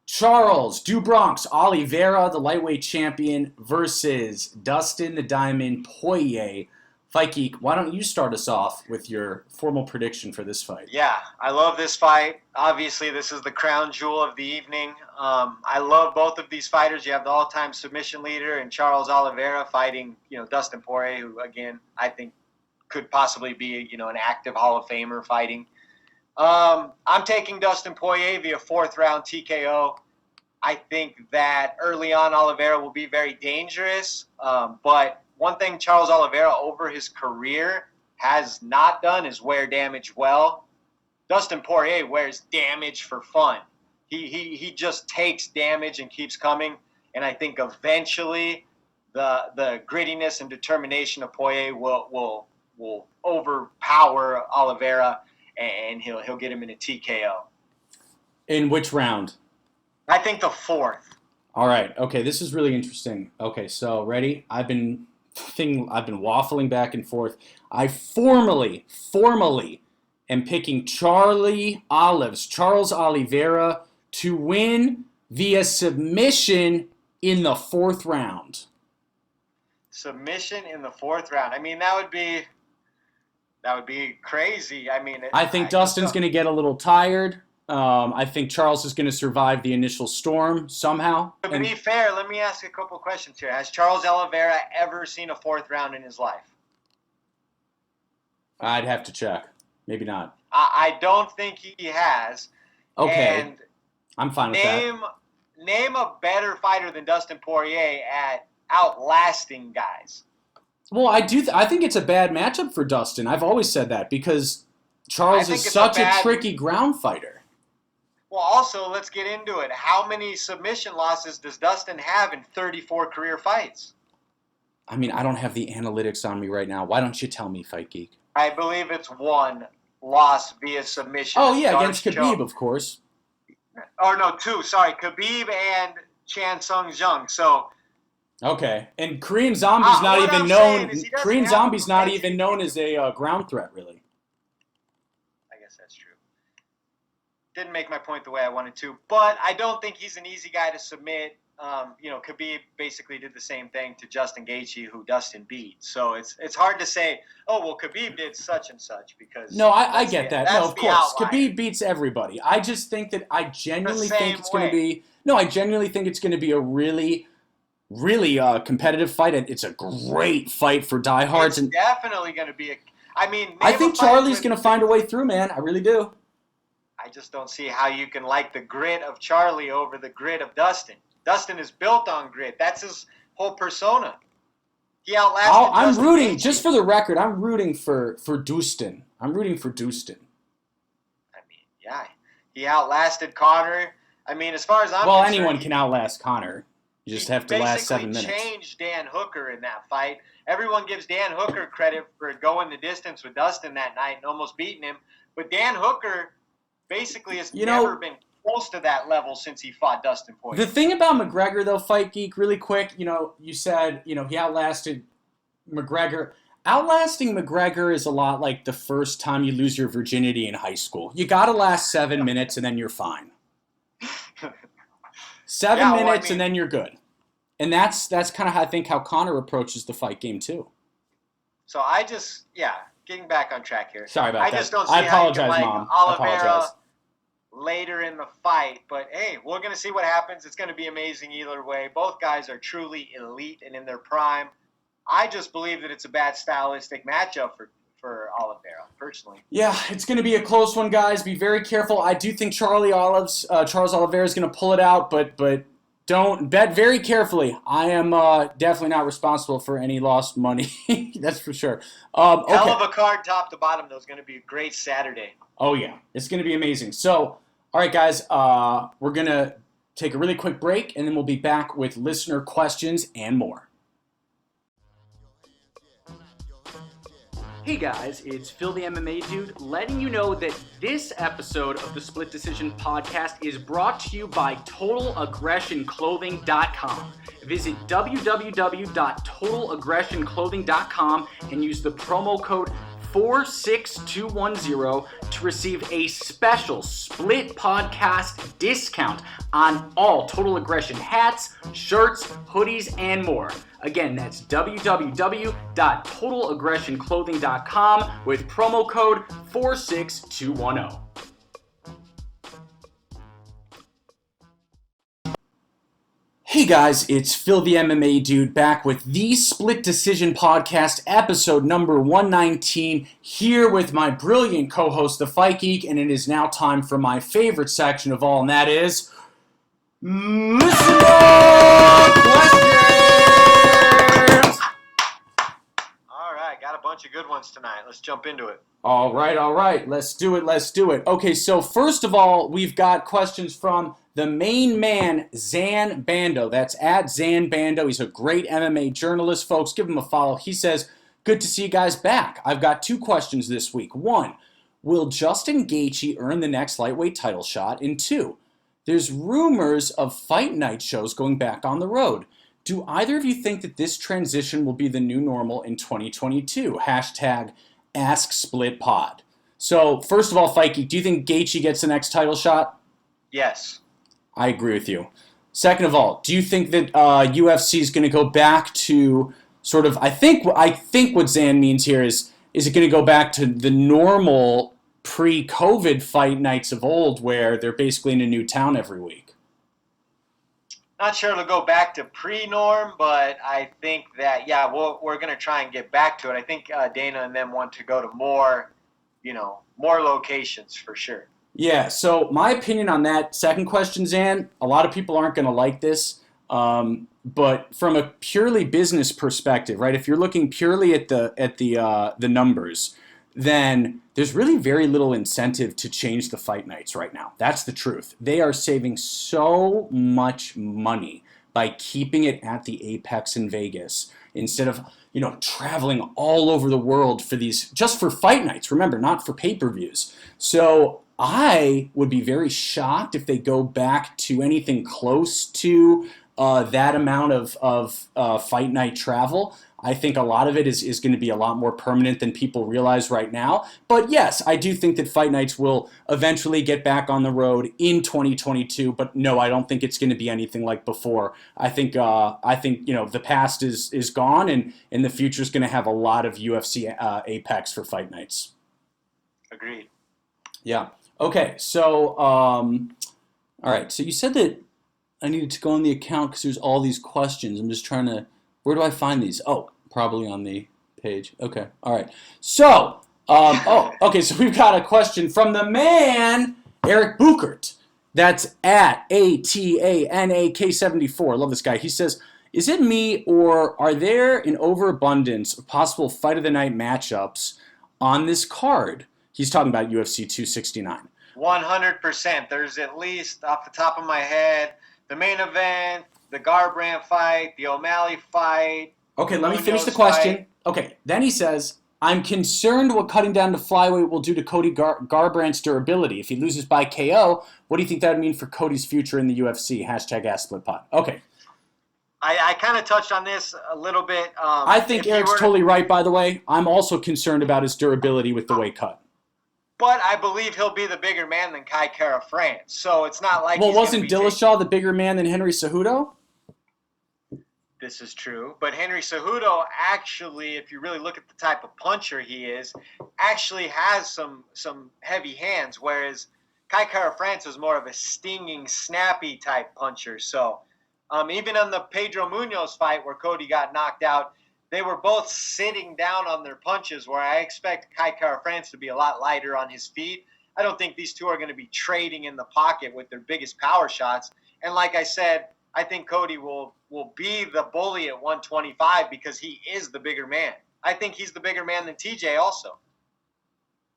Charles "Do Bronx" Oliveira, the lightweight champion, versus Dustin the Diamond Poirier. Fight Geek, why don't you start us off with your formal prediction for this fight? Yeah, I love this fight. Obviously, this is the crown jewel of the evening. I love both of these fighters. You have the all-time submission leader in Charles Oliveira fighting, Dustin Poirier, who, again, I think could possibly be, an active Hall of Famer fighting. I'm taking Dustin Poirier via 4th-round TKO. I think that early on Oliveira will be very dangerous, but one thing Charles Oliveira over his career has not done is wear damage well. Dustin Poirier wears damage for fun. He just takes damage and keeps coming. And I think eventually the grittiness and determination of Poirier will overpower Oliveira and he'll get him in a TKO. In which round? I think the 4th. All right. Okay, this is really interesting. Okay, so ready? I've been waffling back and forth. I formally am picking Charles Oliveira to win via submission in the 4th round. Submission in the 4th round. I mean, that would be crazy. I mean, I think Dustin's going to get a little tired. I think Charles is going to survive the initial storm somehow. To be fair, let me ask a couple questions here. Has Charles Oliveira ever seen a 4th round in his life? I'd have to check. Maybe not. I don't think he has. Okay. And I'm fine with that. Name a better fighter than Dustin Poirier at outlasting guys. Well, I think it's a bad matchup for Dustin. I've always said that because Charles is such a tricky ground fighter. Well, also, let's get into it. How many submission losses does Dustin have in 34 career fights? I mean, I don't have the analytics on me right now. Why don't you tell me, Fight Geek? I believe it's 1 loss via submission. Oh, yeah, against Khabib, of course. Or no, 2. Sorry, Khabib and Chan Sung Jung. So. Okay, and Korean Zombie's not even known. Korean Zombie's not even known as a ground threat, really. I guess that's true. Didn't make my point the way I wanted to, but I don't think he's an easy guy to submit. Khabib basically did the same thing to Justin Gaethje, who Dustin beat. So it's hard to say, oh, well, Khabib did such and such because. No, I get that. No, of course, Khabib beats everybody. I just think that I genuinely think it's going to be. No, I genuinely think it's going to be a really competitive fight. It's a great fight for diehards. It's definitely going to be I think Charlie's going to find a way through, man. I really do. I just don't see how you can like the grit of Charlie over the grit of Dustin. Dustin is built on grit. That's his whole persona. He outlasted I'm Dustin rooting, Gaethje. just for the record, I'm rooting for Dustin. I'm rooting for Dustin. I mean, yeah. He outlasted Conor. I mean, as far as I'm concerned, concerned, anyone can outlast Conor. You just have to last 7 minutes. He basically changed Dan Hooker in that fight. Everyone gives Dan Hooker credit for going the distance with Dustin that night and almost beating him. But Dan Hooker basically has never been close to that level since he fought Dustin Poirier. The thing about McGregor, though, Fight Geek, really quick, you said, he outlasted McGregor. Outlasting McGregor is a lot like the first time you lose your virginity in high school. You got to last 7 minutes and then you're fine. 7 minutes and then you're good. And that's kind of, I think, how Conor approaches the fight game, too. So getting back on track here. Sorry about that. I just don't see I apologize, how you can Mom. Oliveira later in the fight. But, hey, we're going to see what happens. It's going to be amazing either way. Both guys are truly elite and in their prime. I just believe that it's a bad stylistic matchup for Oliveira, personally. Yeah, it's going to be a close one, guys. Be very careful. I do think Charles Oliveira is going to pull it out, but don't bet very carefully. I am definitely not responsible for any lost money. That's for sure. Okay. Hell of a card top to bottom, though. It's going to be a great Saturday. Oh, yeah. It's going to be amazing. So, all right, guys, we're going to take a really quick break, and then we'll be back with listener questions and more. Hey guys, it's Phil the MMA Dude letting you know that this episode of the Split Decision Podcast is brought to you by TotalAggressionClothing.com. Visit www.TotalAggressionClothing.com and use the promo code 46210 to receive a special Split Podcast discount on all Total Aggression hats, shirts, hoodies, and more. Again, that's www.TotalAggressionClothing.com with promo code 46210. Hey guys, it's Phil the MMA Dude back with the Split Decision Podcast, episode number 119, here with my brilliant co-host, the Fight Geek, and it is now time for my favorite section of all, and that is Listener Questions! Alright, got a bunch of good ones tonight. Let's jump into it. All right. Let's do it. Okay, so first of all, we've got questions from the main man, Zan Bando. That's at Zan Bando. He's a great MMA journalist, folks. Give him a follow. He says, good to see you guys back. I've got 2 questions this week. 1, will Justin Gaethje earn the next lightweight title shot? And 2, there's rumors of fight night shows going back on the road. Do either of you think that this transition will be the new normal in 2022? Hashtag AskSplitPod. So, first of all, Fight Geek, do you think Gaethje gets the next title shot? Yes. I agree with you. Second of all, do you think that UFC is going to go back to sort of, I think what Zan means here is it going to go back to the normal pre-COVID fight nights of old where they're basically in a new town every week? Not sure it'll go back to pre-norm, but I think that, yeah, we're going to try and get back to it. I think Dana and them want to go to more, more locations for sure. Yeah, so my opinion on that second question, Zan, a lot of people aren't going to like this, but from a purely business perspective, right? If you're looking purely at the numbers, then there's really very little incentive to change the fight nights right now. That's the truth. They are saving so much money by keeping it at the Apex in Vegas instead of traveling all over the world for these, just for fight nights. Remember, not for pay-per-views. So I would be very shocked if they go back to anything close to that amount of fight night travel. I think a lot of it is going to be a lot more permanent than people realize right now. But yes, I do think that fight nights will eventually get back on the road in 2022. But no, I don't think it's going to be anything like before. I think the past is gone, and the future is going to have a lot of UFC Apex for fight nights. Agreed. Yeah. Okay. So, all right. So you said that I needed to go on the account because there's all these questions. I'm just trying to. Where do I find these? Oh, probably on the page. Okay. All right. So, okay. So we've got a question from the man, Eric Buchert. That's at ATANAK74. Love this guy. He says, is it me or are there an overabundance of possible fight of the night matchups on this card? He's talking about UFC 269. 100%. There's at least, off the top of my head, the main event, the Garbrandt fight, the O'Malley fight. Okay, let me finish the question. Fight. Okay, then he says, I'm concerned what cutting down to flyweight will do to Cody Garbrandt's durability. If he loses by KO, what do you think that would mean for Cody's future in the UFC? #AskSplitPod. Okay. I kind of touched on this a little bit. I think Eric's totally right, by the way. I'm also concerned about his durability with the weight cut. But I believe he'll be the bigger man than Kai Kara-France. So it's not like wasn't Dillashaw the bigger man than Henry Cejudo? This is true. But Henry Cejudo actually, if you really look at the type of puncher he is, actually has some heavy hands, whereas Kai Kara-France is more of a stinging, snappy type puncher. So even on the Pedro Munoz fight where Cody got knocked out, they were both sitting down on their punches, where I expect Kai Kara-France to be a lot lighter on his feet. I don't think these two are going to be trading in the pocket with their biggest power shots. And like I said, I think Cody will be the bully at 125 because he is the bigger man. I think he's the bigger man than TJ also.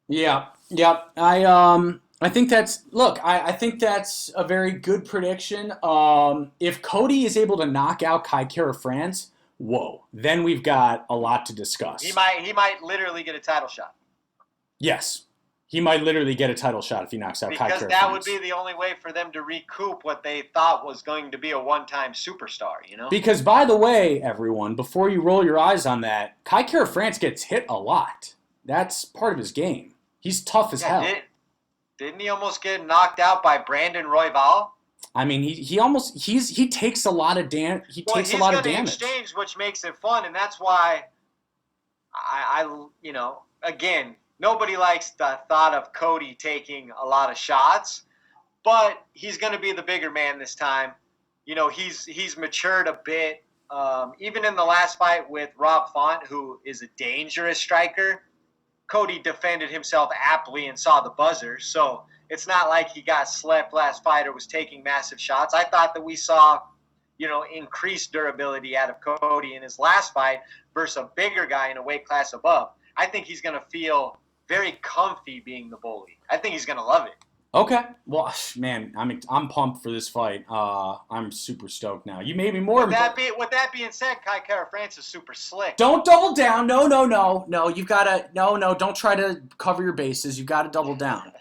Yeah. I think that's I think that's a very good prediction. If Cody is able to knock out Kai Kara-France, whoa, then we've got a lot to discuss. He might literally get a title shot. Yes. He might literally get a title shot if he knocks out Kai Kara-France. Because that would be the only way for them to recoup what they thought was going to be a one-time superstar, Because, by the way, everyone, before you roll your eyes on that, Kai Kara-France gets hit a lot. That's part of his game. He's tough as hell. Didn't he almost get knocked out by Brandon Royval? I mean, he takes a lot of damage. He's going to exchange, which makes it fun, and that's why again, nobody likes the thought of Cody taking a lot of shots, but he's going to be the bigger man this time. He's matured a bit. Even in the last fight with Rob Font, who is a dangerous striker, Cody defended himself aptly and saw the buzzer. So it's not like he got slept last fight or was taking massive shots. I thought that we saw, increased durability out of Cody in his last fight versus a bigger guy in a weight class above. I think he's going to feel very comfy being the bully. I think he's going to love it. Okay. Well, man, I'm pumped for this fight. I'm super stoked now. You made me more. With that being said, Kai Kara-France is super slick. Don't double down. No. You've got to. No. Don't try to cover your bases. You've got to double down.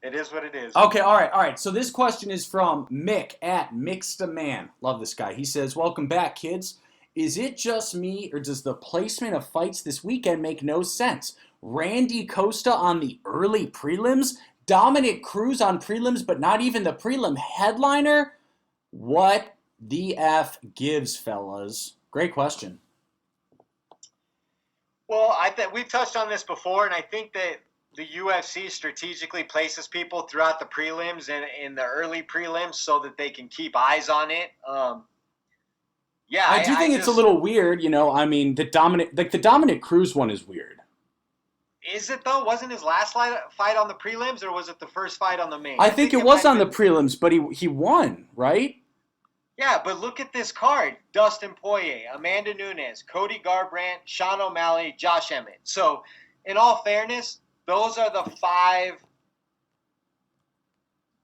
It is what it is. Okay. All right. So this question is from Mick at Mixed-A-Man. Love this guy. He says, "Welcome back, kids. Is it just me, or does the placement of fights this weekend make no sense? Randy Costa on the early prelims, Dominic Cruz on prelims, but not even the prelim headliner? What the F gives, fellas?" Great question. Well, I think we've touched on this before, and I think that the UFC strategically places people throughout the prelims and in the early prelims so that they can keep eyes on it. I do think it's a little weird, I mean, the Dominic Cruz one is weird. Is it though? Wasn't his last fight on the prelims, or was it the first fight on the main? I think it was on the prelims, but he won, right? Yeah, but look at this card. Dustin Poirier, Amanda Nunes, Cody Garbrandt, Sean O'Malley, Josh Emmett. So, in all fairness, those are the 5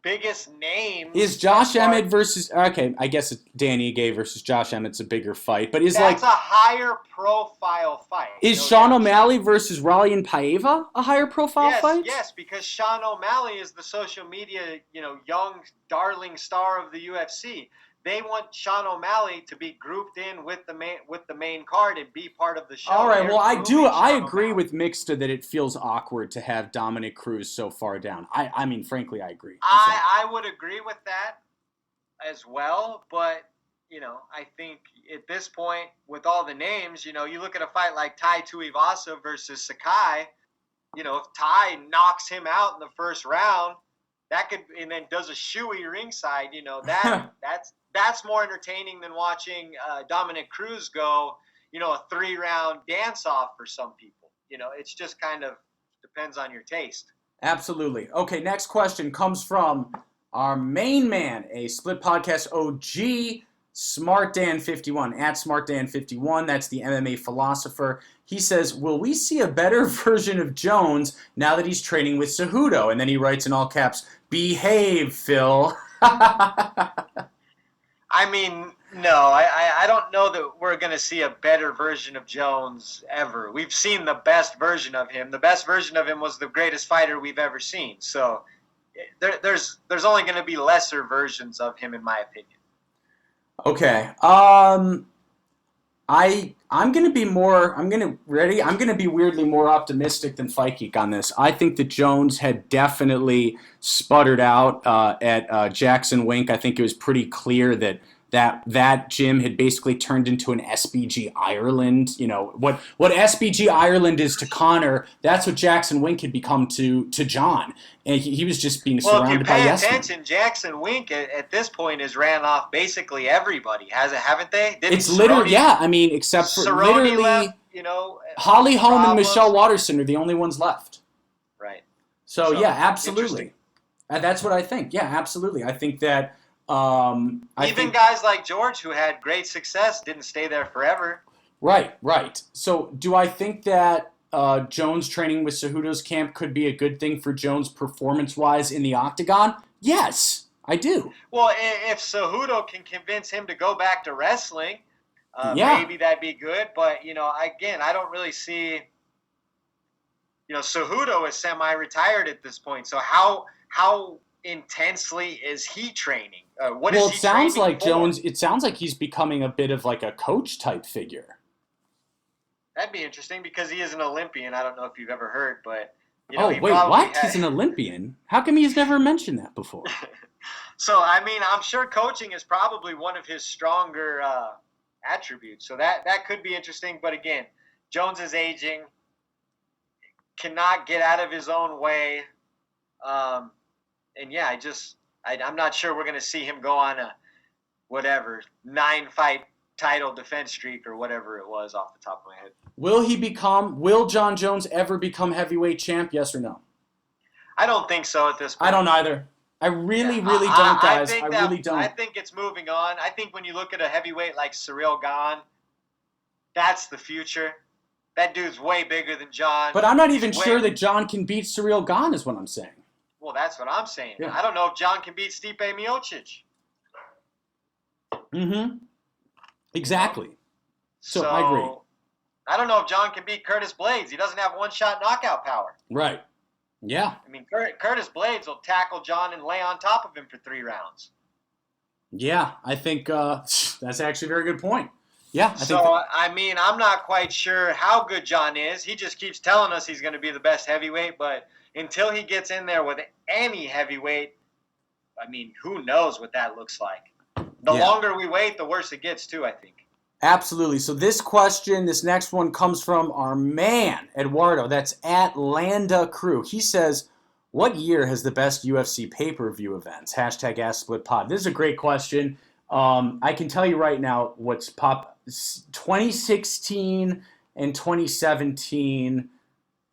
biggest names. Is Josh Emmett versus... Okay, I guess Danny Gay versus Josh Emmett's a bigger fight, but that's a higher profile fight. Is Sean O'Malley versus Raulian Paiva a higher profile fight? Yes, because Sean O'Malley is the social media, young darling star of the UFC. They want Sean O'Malley to be grouped in with the main card and be part of the show. All right, I agree with Mixta that it feels awkward to have Dominic Cruz so far down. I mean, frankly, I agree. I would agree with that as well, but, I think at this point, with all the names, you look at a fight like Tai Tuivasa versus Sakai, if Tai knocks him out in the first round, that could, and then does a shoey ringside, that's more entertaining than watching Dominic Cruz go, a 3-round dance-off for some people. It's just kind of depends on your taste. Absolutely. Okay, next question comes from our main man, a Split Podcast OG, SmartDan51, at SmartDan51. That's the MMA philosopher. He says, will we see a better version of Jones now that he's training with Cejudo? And then he writes in all caps, behave, Phil. I mean, no, I don't know that we're going to see a better version of Jones ever. We've seen the best version of him. The best version of him was the greatest fighter we've ever seen. So there's only going to be lesser versions of him, in my opinion. Okay. I'm going to be weirdly more optimistic than Fight Geek on this. I think that Jones had definitely sputtered out at Jackson Wink. I think it was pretty clear that gym had basically turned into an SBG Ireland. What SBG Ireland is to Connor, that's what Jackson Wink had become to John. And he was just being surrounded by yes men. Attention, Jackson Wink at this point has ran off basically everybody, haven't they? It's literally, yeah. I mean, except for Cerrone literally, left, Holly Holm and Michelle Watterson are the only ones left. Right. So yeah, absolutely. That's what I think. Yeah, absolutely. I think that even guys like George, who had great success, didn't stay there forever. Right. So do I think that Jones training with Cejudo's camp could be a good thing for Jones performance-wise in the octagon? Yes, I do. Well, if Cejudo can convince him to go back to wrestling, maybe that'd be good. But, again, I don't really see, Cejudo is semi-retired at this point. So how intensely is he training? It sounds like Jones. It sounds like he's becoming a bit of like a coach type figure. That'd be interesting because he is an Olympian. I don't know if you've ever heard, but wait, what? He's an Olympian? How come he's never mentioned that before? So I mean, I'm sure coaching is probably one of his stronger attributes. So that could be interesting. But again, Jones is aging, cannot get out of his own way. And yeah, I'm not sure we're going to see him go on a 9-fight title defense streak or whatever it was off the top of my head. Will John Jones ever become heavyweight champ? Yes or no? I don't think so at this point. I don't either. I really don't, guys. I really don't. I think it's moving on. I think when you look at a heavyweight like Ciryl Gane, that's the future. That dude's way bigger than John. But I'm not even sure that John can beat Ciryl Gane is what I'm saying. Well, that's what I'm saying. Yeah. I don't know if John can beat Stipe Miocic. Mm-hmm. Exactly. So I agree. I don't know if John can beat Curtis Blades. He doesn't have one-shot knockout power. Right. Yeah. I mean, Curtis Blades will tackle John and lay on top of him for 3 rounds. Yeah, I think that's actually a very good point. Yeah. I mean, I'm not quite sure how good John is. He just keeps telling us he's going to be the best heavyweight, but until he gets in there with any heavyweight, I mean, who knows what that looks like. The longer we wait, the worse it gets too, I think. Absolutely. So this next one comes from our man, Eduardo. That's at Landa Crew. He says, what year has the best UFC pay-per-view events? Hashtag AskSplitPod. This is a great question. I can tell you right now what's 2016 and 2017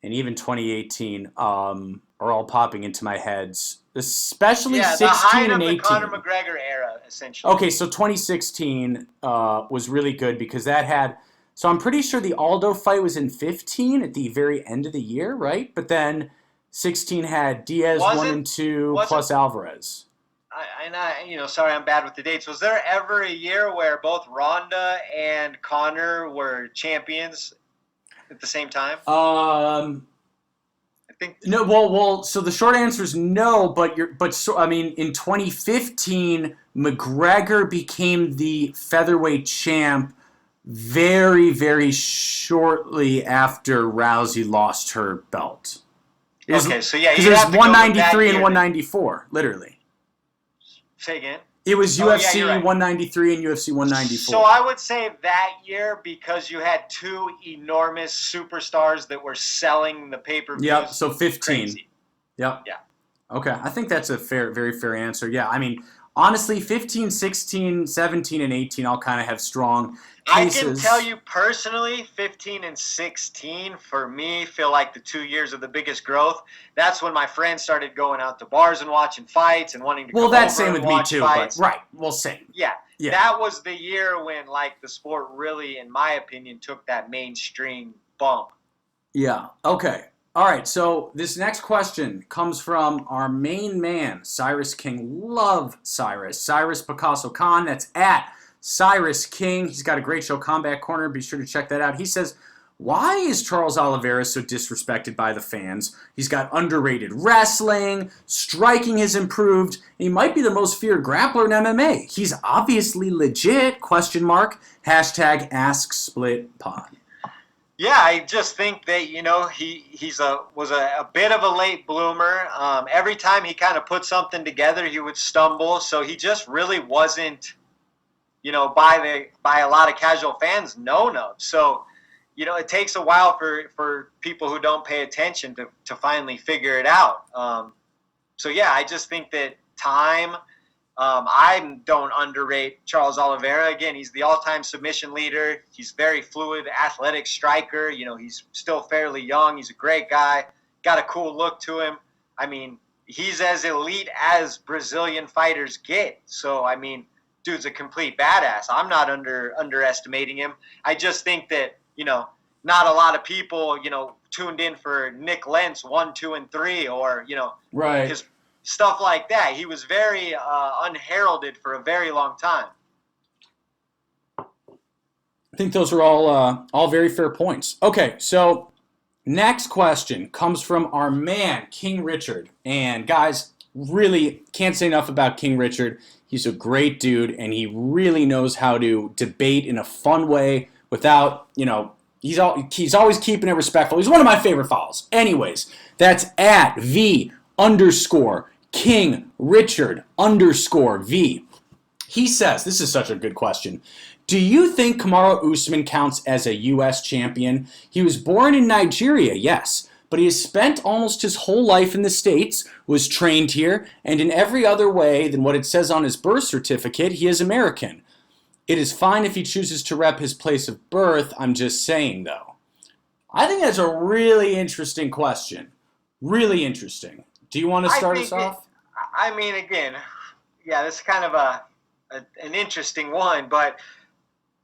and even 2018 are all popping into my heads, especially 16 the height and of 18. the Conor McGregor era, essentially. Okay, so 2016 was really good because that had. So I'm pretty sure the Aldo fight was in 15 at the very end of the year, right? But then 16 had Diaz 1 and 2 plus Alvarez. Sorry, I'm bad with the dates. Was there ever a year where both Ronda and Conor were champions at the same time? I think no. Well. So the short answer is no. But in 2015, McGregor became the featherweight champ very, very shortly after Rousey lost her belt. Okay, so yeah, because it was 193 and 194, literally. Say again? It was UFC right. 193 and UFC 194. So I would say that year because you had two enormous superstars that were selling the pay-per-views. Yep, so 15. Crazy. Yep. Yeah. Okay, I think that's a very fair answer. Yeah, I mean, honestly, 15, 16, 17, and 18 all kind of have strong cases. I can tell you personally, 15 and 16 for me feel like the 2 years of the biggest growth. That's when my friends started going out to bars and watching fights and wanting to come over and watch fights. Well, that's same with me too, but right. Well, same. Yeah. That was the year when the sport really, in my opinion, took that mainstream bump. Yeah. Okay. All right, so this next question comes from our main man, Cyrus King. Love Cyrus. Cyrus Picasso Khan, that's at Cyrus King. He's got a great show, Combat Corner. Be sure to check that out. He says, why is Charles Oliveira so disrespected by the fans? He's got underrated wrestling, striking has improved, and he might be the most feared grappler in MMA. He's obviously legit, ? Hashtag AskSplitPod. Yeah, I just think that he was a bit of a late bloomer. Every time he kind of put something together, he would stumble. So he just really wasn't, by a lot of casual fans known of. So, it takes a while for people who don't pay attention to finally figure it out. I just think that time. I don't underrate Charles Oliveira. Again, he's the all-time submission leader. He's very fluid, athletic striker. He's still fairly young. He's a great guy. Got a cool look to him. I mean, he's as elite as Brazilian fighters get. So, I mean, dude's a complete badass. I'm not underestimating him. I just think that, not a lot of people, tuned in for Nick Lentz 1, 2, and 3 or, right. his stuff like that. He was very unheralded for a very long time. I think those are all very fair points. Okay, so next question comes from our man, King Richard. And guys, really can't say enough about King Richard. He's a great dude, and he really knows how to debate in a fun way without, he's always keeping it respectful. He's one of my favorite follows. Anyways, that's at @V_King Richard _V. He says, this is such a good question. Do you think Kamaru Usman counts as a U.S. champion? He was born in Nigeria, yes, but he has spent almost his whole life in the States, was trained here, and in every other way than what it says on his birth certificate, he is American. It is fine if he chooses to rep his place of birth, I'm just saying, though. I think that's a really interesting question. Really interesting. Do you want to start us off? Again, this is kind of an interesting one, but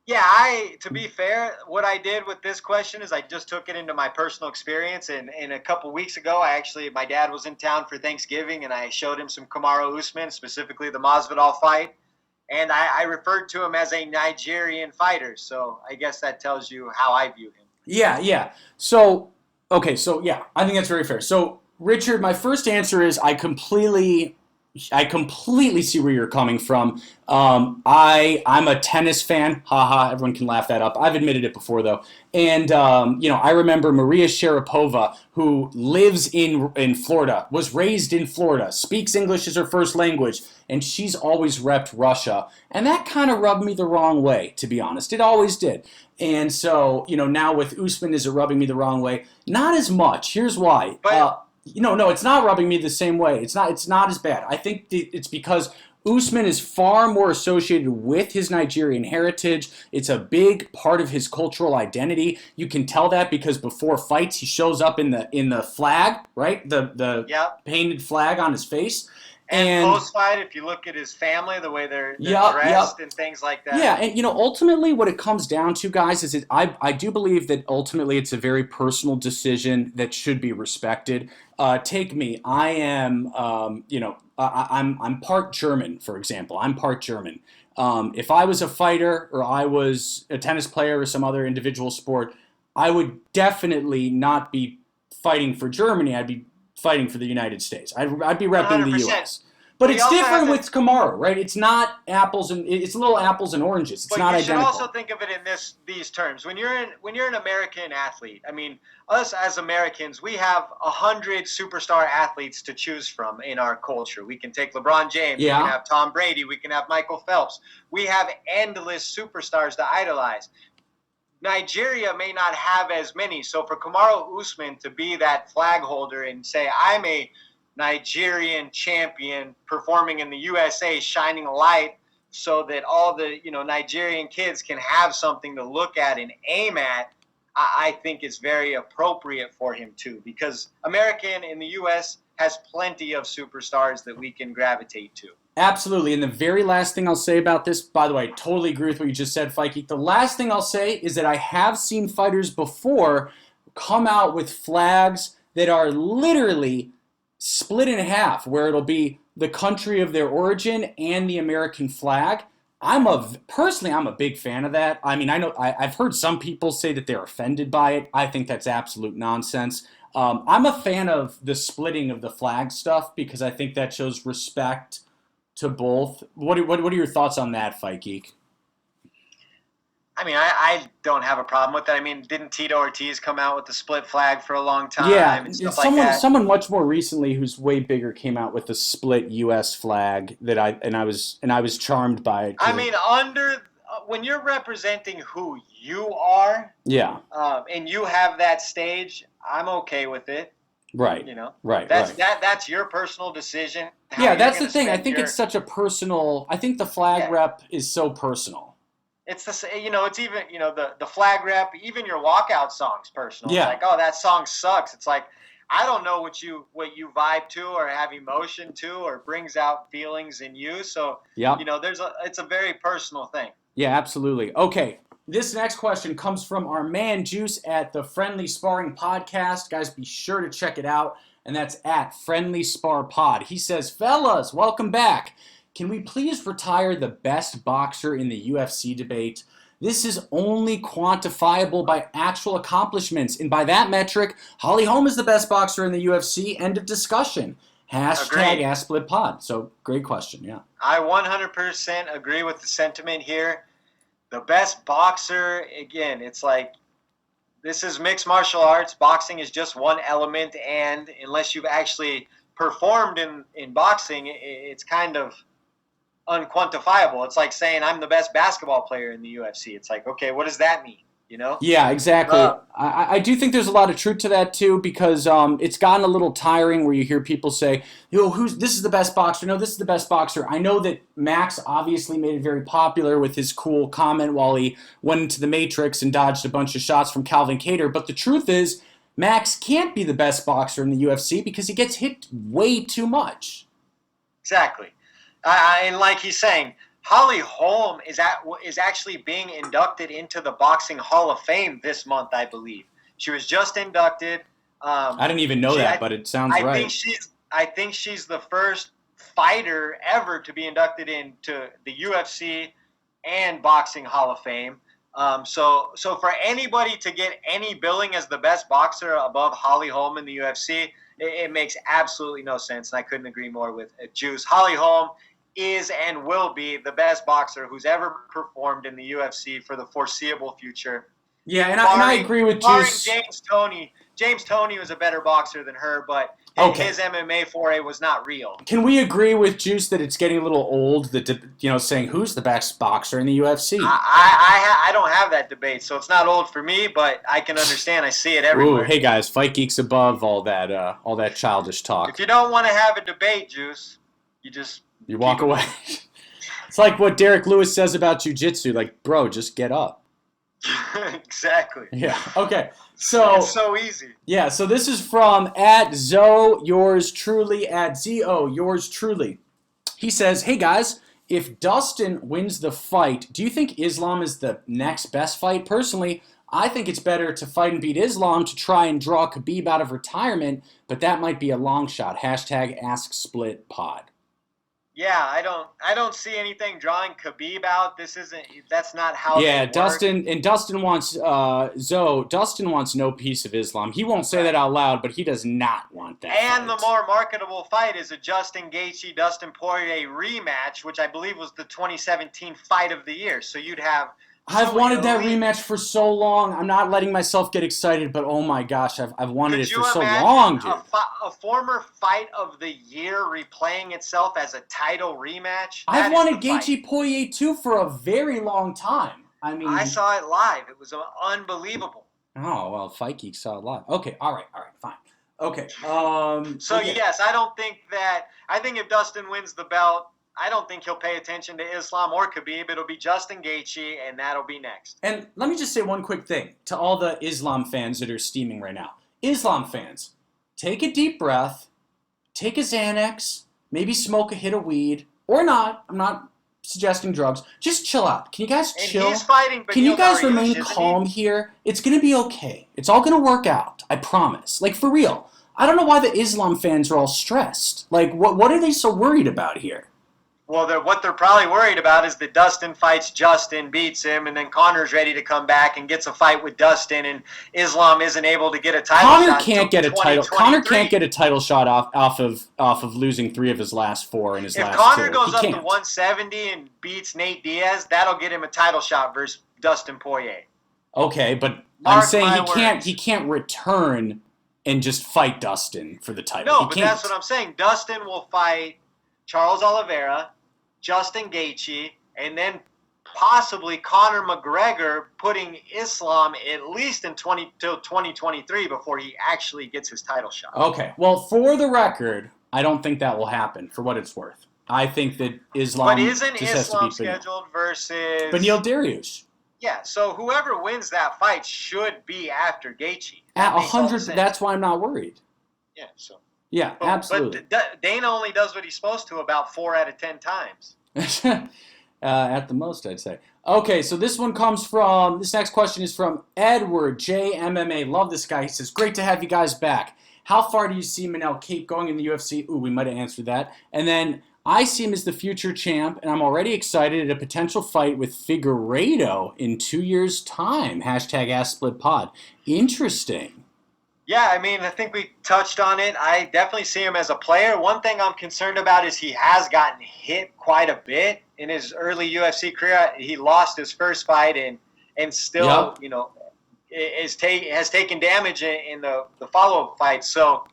to be fair, what I did with this question is I just took it into my personal experience, and a couple weeks ago, my dad was in town for Thanksgiving, and I showed him some Kamaru Usman, specifically the Masvidal fight, and I referred to him as a Nigerian fighter, so I guess that tells you how I view him. Yeah. So, I think that's very fair. So, Richard, my first answer is I completely I completely see where you're coming from. I'm a tennis fan. Haha, everyone can laugh that up. I've admitted it before though. And I remember Maria Sharapova, who lives in Florida, was raised in Florida, speaks English as her first language, and she's always repped Russia. And that kind of rubbed me the wrong way, to be honest. It always did. And so, now with Usman, is it rubbing me the wrong way? Not as much. Here's why. But No, it's not rubbing me the same way. It's not as bad. I think it's because Usman is far more associated with his Nigerian heritage. It's a big part of his cultural identity. You can tell that because before fights he shows up in the flag, right? The yep. painted flag on his face. And post-fight, if you look at his family, the way they're dressed and things like that. Yeah, and ultimately what it comes down to, guys, is I do believe that ultimately it's a very personal decision that should be respected. Take me. I am, I'm part German, for example. I'm part German. If I was a fighter or I was a tennis player or some other individual sport, I would definitely not be fighting for Germany. I'd be fighting for the United States. I'd be repping 100%. The U.S. But it's different with Kamaru, right? It's not it's little apples and oranges. It's not identical. But you should also think of it in these terms. When you're an American athlete, I mean, us as Americans, we have 100 superstar athletes to choose from in our culture. We can take LeBron James. Yeah. We can have Tom Brady. We can have Michael Phelps. We have endless superstars to idolize. Nigeria may not have as many. So for Kamaru Usman to be that flag holder and say, I'm a Nigerian champion performing in the USA, shining a light so that all the Nigerian kids can have something to look at and aim at, I think it's very appropriate for him too, because American in the US has plenty of superstars that we can gravitate to. Absolutely. And the very last thing I'll say about this, by the way, I totally agree with what you just said, Fikey. The last thing I'll say is that I have seen fighters before come out with flags that are literally split in half, where it'll be the country of their origin and the American flag. Personally, I'm a big fan of that. I mean, I've heard some people say that they're offended by it. I think that's absolute nonsense. I'm a fan of the splitting of the flag stuff because I think that shows respect to both. What are your thoughts on that, Fight Geek? I mean, I don't have a problem with that. I mean, didn't Tito Ortiz come out with the split flag for a long time? Yeah, and stuff like that? Someone much more recently who's way bigger came out with the split U.S. flag that I was charmed by it. I mean, when you're representing who you are, yeah, and you have that stage, I'm okay with it. Right. Right. That's your personal decision. Yeah, that's the thing. I think it's such a personal. I think the flag rep is so personal. It's it's even, the flag rep, even your walkout song's personal. Yeah. It's like, oh, that song sucks. It's like, I don't know what you vibe to or have emotion to or brings out feelings in you. So, it's a very personal thing. Yeah, absolutely. Okay. This next question comes from our man Juice at the Friendly Sparring Podcast. Guys, be sure to check it out. And that's at Friendly Spar Pod. He says, fellas, welcome back. Can we please retire the best boxer in the UFC debate? This is only quantifiable by actual accomplishments. And by that metric, Holly Holm is the best boxer in the UFC. End of discussion. Hashtag AskSplitPod. So, great question, yeah. I 100% agree with the sentiment here. The best boxer, again, it's like, this is mixed martial arts. Boxing is just one element, and unless you've actually performed in boxing, it's kind of unquantifiable. It's like saying I'm the best basketball player in the UFC. It's like, okay, what does that mean? Yeah, exactly. I do think there's a lot of truth to that too, because it's gotten a little tiring where you hear people say, this is the best boxer. No, this is the best boxer. I know that Max obviously made it very popular with his cool comment while he went into the Matrix and dodged a bunch of shots from Calvin Kattar. But the truth is, Max can't be the best boxer in the UFC because he gets hit way too much. Exactly. And like he's saying, Holly Holm is actually being inducted into the Boxing Hall of Fame this month, I believe. She was just inducted. I didn't even know that, but it sounds right. I think she's the first fighter ever to be inducted into the UFC and Boxing Hall of Fame. So for anybody to get any billing as the best boxer above Holly Holm in the UFC, it makes absolutely no sense, and I couldn't agree more with Juice. Holly Holm is and will be the best boxer who's ever performed in the UFC for the foreseeable future. Yeah, and I agree with Juice. James Toney. James Toney was a better boxer than her, but his MMA foray was not real. Can we agree with Juice that it's getting a little old, saying who's the best boxer in the UFC? I don't have that debate, so it's not old for me, but I can understand. I see it everywhere. Ooh, hey guys, Fight Geek's above all that childish talk. If you don't want to have a debate, Juice, you walk away. It's like what Derrick Lewis says about jiu-jitsu, like, bro, just get up. Exactly. Yeah. Okay. So it's so easy. Yeah. So this is from @Zo yours truly @Zo yours truly. He says, "Hey guys, if Dustin wins the fight, do you think Islam is the next best fight? Personally, I think it's better to fight and beat Islam to try and draw Khabib out of retirement, but that might be a long shot. #AskSplitPod." Yeah, I don't see anything drawing Khabib out. That's not how. Yeah, Dustin wants Dustin wants no piece of Islam. He won't say that out loud, but he does not want that. And fight. The more marketable fight is a Justin Gaethje Dustin Poirier rematch, which I believe was the 2017 fight of the year. So you'd have. I've wanted that rematch for so long. I'm not letting myself get excited, but oh my gosh, I've wanted it for so long, dude. A former fight of the year replaying itself as a title rematch? I've wanted Gaethje Poirier too for a very long time. I mean, I saw it live. It was unbelievable. Oh, well, Fight Geek saw it live. Okay, all right, fine. Okay. Yes, I think if Dustin wins the belt, I don't think he'll pay attention to Islam or Khabib. It'll be Justin Gaethje, and that'll be next. And let me just say one quick thing to all the Islam fans that are steaming right now. Islam fans, take a deep breath, take a Xanax, maybe smoke a hit of weed, or not. I'm not suggesting drugs. Just chill out. Can you guys chill? And he's fighting, but can you guys remain calm here? It's going to be okay. It's all going to work out. I promise. Like, for real. I don't know why the Islam fans are all stressed. Like, what are they so worried about here? Well, what they're probably worried about is that Dustin fights Justin, beats him, and then Conor's ready to come back and gets a fight with Dustin, and Islam isn't able to get a title shot. Conor can't get a title shot off of losing 3 of his last 4 in his last 2. If Conor goes up to 170 and beats Nate Diaz, that'll get him a title shot versus Dustin Poirier. Okay, but I'm saying he can't return and just fight Dustin for the title. No, but that's what I'm saying. Dustin will fight Charles Oliveira, Justin Gaethje, and then possibly Conor McGregor, putting Islam at least till 2023 before he actually gets his title shot. Okay, well, for the record, I don't think that will happen, for what it's worth. I think that Islam But isn't Islam scheduled versus Beneil Dariush? Yeah, so whoever wins that fight should be after Gaethje. At 100, that's why I'm not worried. Yeah, so. Yeah, absolutely. But Dana only does what he's supposed to about 4 out of 10 times. At the most, I'd say. Okay, so this next question is from Edward J. MMA. Love this guy. He says, great to have you guys back. How far do you see Manel Cape going in the UFC? Ooh, we might have answered that. And then, I see him as the future champ, and I'm already excited at a potential fight with Figueiredo in 2 years' time. #AskSplitPod. Interesting. Yeah, I mean, I think we touched on it. I definitely see him as a player. One thing I'm concerned about is he has gotten hit quite a bit in his early UFC career. He lost his first fight and still, has taken damage in the follow-up fight. So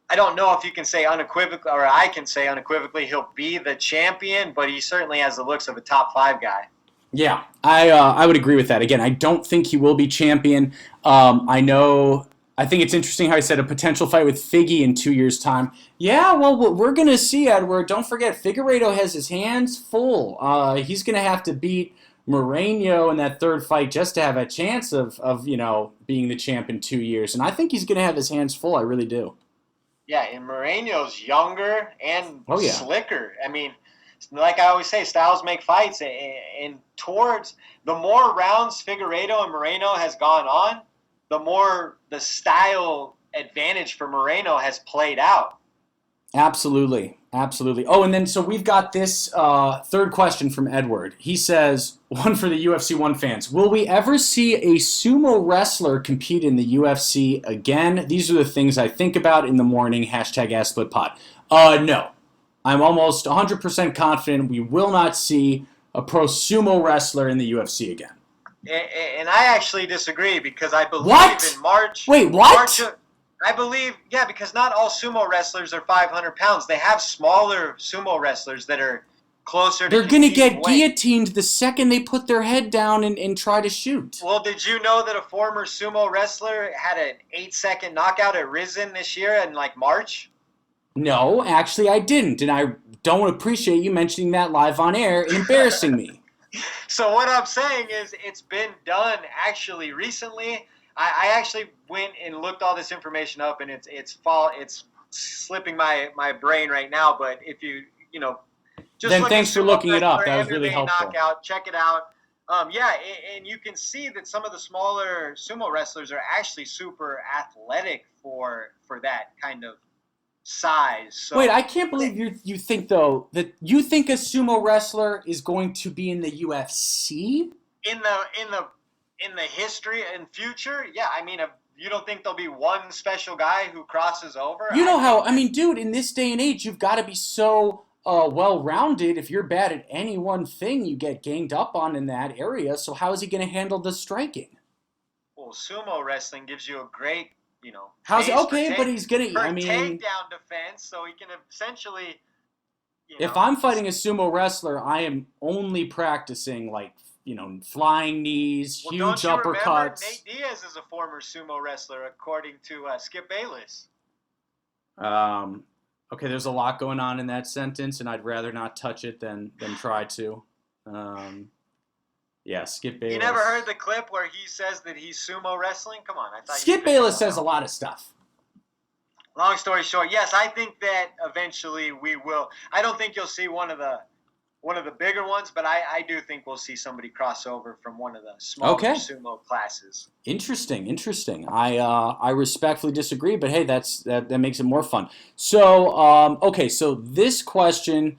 I don't know if you can say unequivocally, or I can say unequivocally, he'll be the champion, but he certainly has the looks of a top 5 guy. Yeah, I would agree with that. Again, I don't think he will be champion. I think it's interesting how he said a potential fight with Figgy in 2 years' time. Yeah, well, we're going to see, Edward. Don't forget, Figueiredo has his hands full. He's going to have to beat Moreno in that third fight just to have a chance of being the champ in 2 years. And I think he's going to have his hands full. I really do. Yeah, and Moreno's younger and slicker. I mean, like I always say, styles make fights. And towards the more rounds Figueiredo and Moreno has gone on, the more the style advantage for Moreno has played out. Absolutely. Absolutely. Oh, and then so we've got this third question from Edward. He says, one for the UFC 1 fans. Will we ever see a sumo wrestler compete in the UFC again? These are the things I think about in the morning. #AskSplitPod. No. I'm almost 100% confident we will not see a pro sumo wrestler in the UFC again. And I actually disagree because I believe What? in March. Wait, what? I believe, yeah, because not all sumo wrestlers are 500 pounds. They have smaller sumo wrestlers that are closer to They're going to get weight. guillotined the second they put their head down and try to shoot. Well, did you know that a former sumo wrestler had an 8-second knockout at Risen this year in like March? No, actually I didn't, and I don't appreciate you mentioning that live on air and embarrassing me. So what I'm saying is it's been done actually recently. I actually went and looked all this information up, and it's slipping my brain right now. But if you just then look thanks at for looking it up. MMA That was really helpful. Knockout, check it out. Yeah, and you can see that some of the smaller sumo wrestlers are actually super athletic for that kind of size. So, wait, I can't believe you think though that you think a sumo wrestler is going to be in the UFC? In the history and future, yeah. I mean, you don't think there'll be one special guy who crosses over? You know how? I mean, dude, in this day and age, you've got to be so well-rounded. If you're bad at any one thing, you get ganged up on in that area. So how is he going to handle the striking? Well, sumo wrestling gives you a great, How's okay? But he's gonna. I mean, takedown defense, so he can essentially. If I'm fighting a sumo wrestler, I am only practicing like flying knees, huge don't you remember uppercuts. Nate Diaz is a former sumo wrestler, according to Skip Bayless. Okay, there's a lot going on in that sentence, and I'd rather not touch it than try to. Yeah, Skip Bayless. You never heard the clip where he says that he's sumo wrestling? Come on, I thought Skip Bayless says a lot of stuff. Long story short, yes, I think that eventually we will. I don't think you'll see one of the bigger ones, but I do think we'll see somebody cross over from one of the smaller sumo classes. Interesting. I respectfully disagree, but hey, that makes it more fun. So, okay, so this question.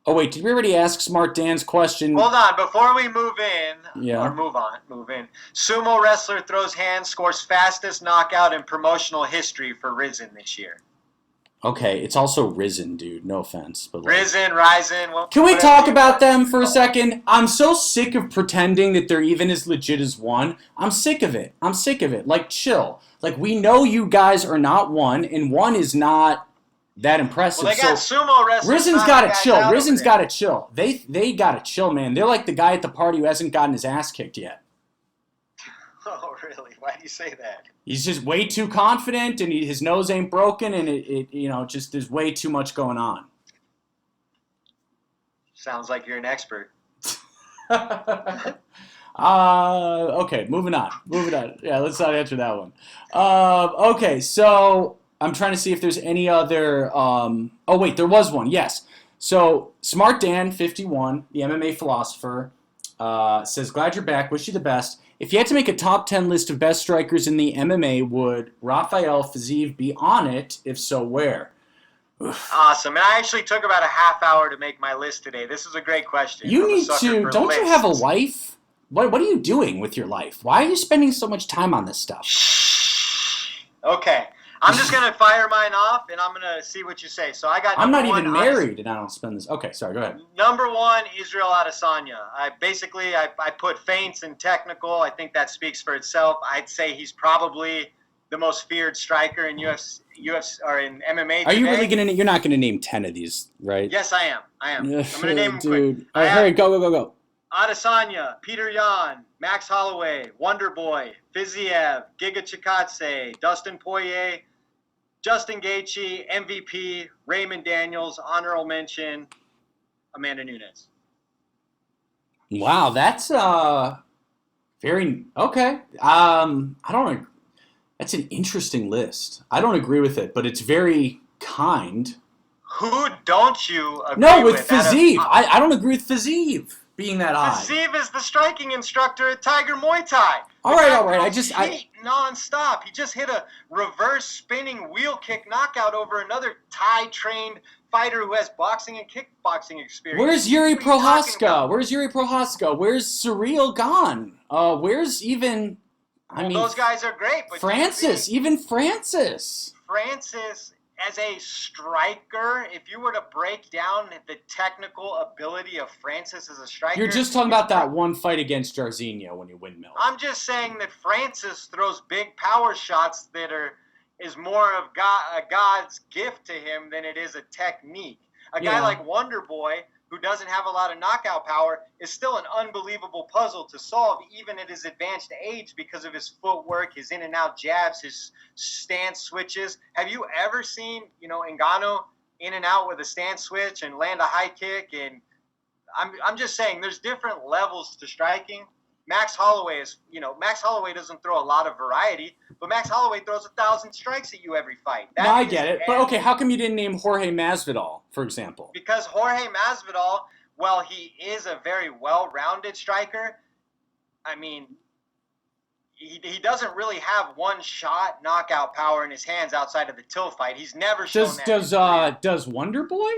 Oh wait, did we already ask Smart Dan's question? Hold on, before we move in, Yeah. or move in. Sumo wrestler throws hands, scores fastest knockout in promotional history for Risen this year. Okay, it's also Risen, dude. No offense, but Risen. Can we talk about them for a second? I'm so sick of pretending that they're even as legit as one. I'm sick of it. Like, chill. Like, we know you guys are not one, and one is not that impressive. Well, they got sumo wrestlers. Risen's got to chill. Risen's got to chill. They got to chill, man. They're like the guy at the party who hasn't gotten his ass kicked yet. Oh, really? Why do you say that? He's just way too confident, and his nose ain't broken, and it just there's way too much going on. Sounds like you're an expert. Okay, moving on. Yeah, let's not answer that one. Okay, so I'm trying to see if there's any other. Oh wait, there was one. Yes. So Smart Dan 51, the MMA philosopher, says, "Glad you're back. Wish you the best. If you had to make a top 10 list of best strikers in the MMA, would Raphael, Fazeev be on it? If so, where?" Awesome. And I actually took about a half hour to make my list today. This is a great question. You need to. Don't you have a wife? What are you doing with your life? Why are you spending so much time on this stuff? Okay. I'm just going to fire mine off, and I'm going to see what you say. So I got I'm not even married, and I don't spend this. Okay, sorry, go ahead. Number one, Israel Adesanya. I put feints and technical. I think that speaks for itself. I'd say he's probably the most feared striker in UFC or in MMA today. Are you really going to – you're not going to name 10 of these, right? Yes, I am. I'm going to name them dude. quick. All right, hurry, go. Adesanya, Peter Yan, Max Holloway, Wonderboy, Fazeev, Giga Chikadze, Dustin Poirier, Justin Gaethje, MVP, Raymond Daniels, honorable mention, Amanda Nunes. Wow, that's very okay. I don't. That's an interesting list. I don't agree with it, but it's very kind. Who don't you agree with? No, with Fazeev. I don't agree with Fazeev being that high. Fazeev is the striking instructor at Tiger Muay Thai. All right. I non-stop. He just hit a reverse spinning wheel kick knockout over another Thai-trained fighter who has boxing and kickboxing experience. Where's Yuri What are you talking Prohaska? about? Where's Yuri Prohaska? Where's Surreal gone? Where's even... Those guys are great, but Francis, even Francis. Francis, as a striker, if you were to break down the technical ability of Francis as a striker... You're just talking about that one fight against Jairzinho when you windmill. I'm just saying that Francis throws big power shots that is more of God's gift to him than it is a technique. A guy like Wonder Boy, who doesn't have a lot of knockout power, is still an unbelievable puzzle to solve, even at his advanced age, because of his footwork, his in and out jabs, his stance switches. Have you ever seen, Ngannou in and out with a stance switch and land a high kick? And I'm just saying, there's different levels to striking. Max Holloway Max Holloway doesn't throw a lot of variety, but Max Holloway throws 1,000 strikes at you every fight. No, I get it. But okay, how come you didn't name Jorge Masvidal, for example? Because Jorge Masvidal, while he is a very well-rounded striker, I mean, he doesn't really have one-shot knockout power in his hands outside of the Till fight. He's never shown that. Does Wonder Boy?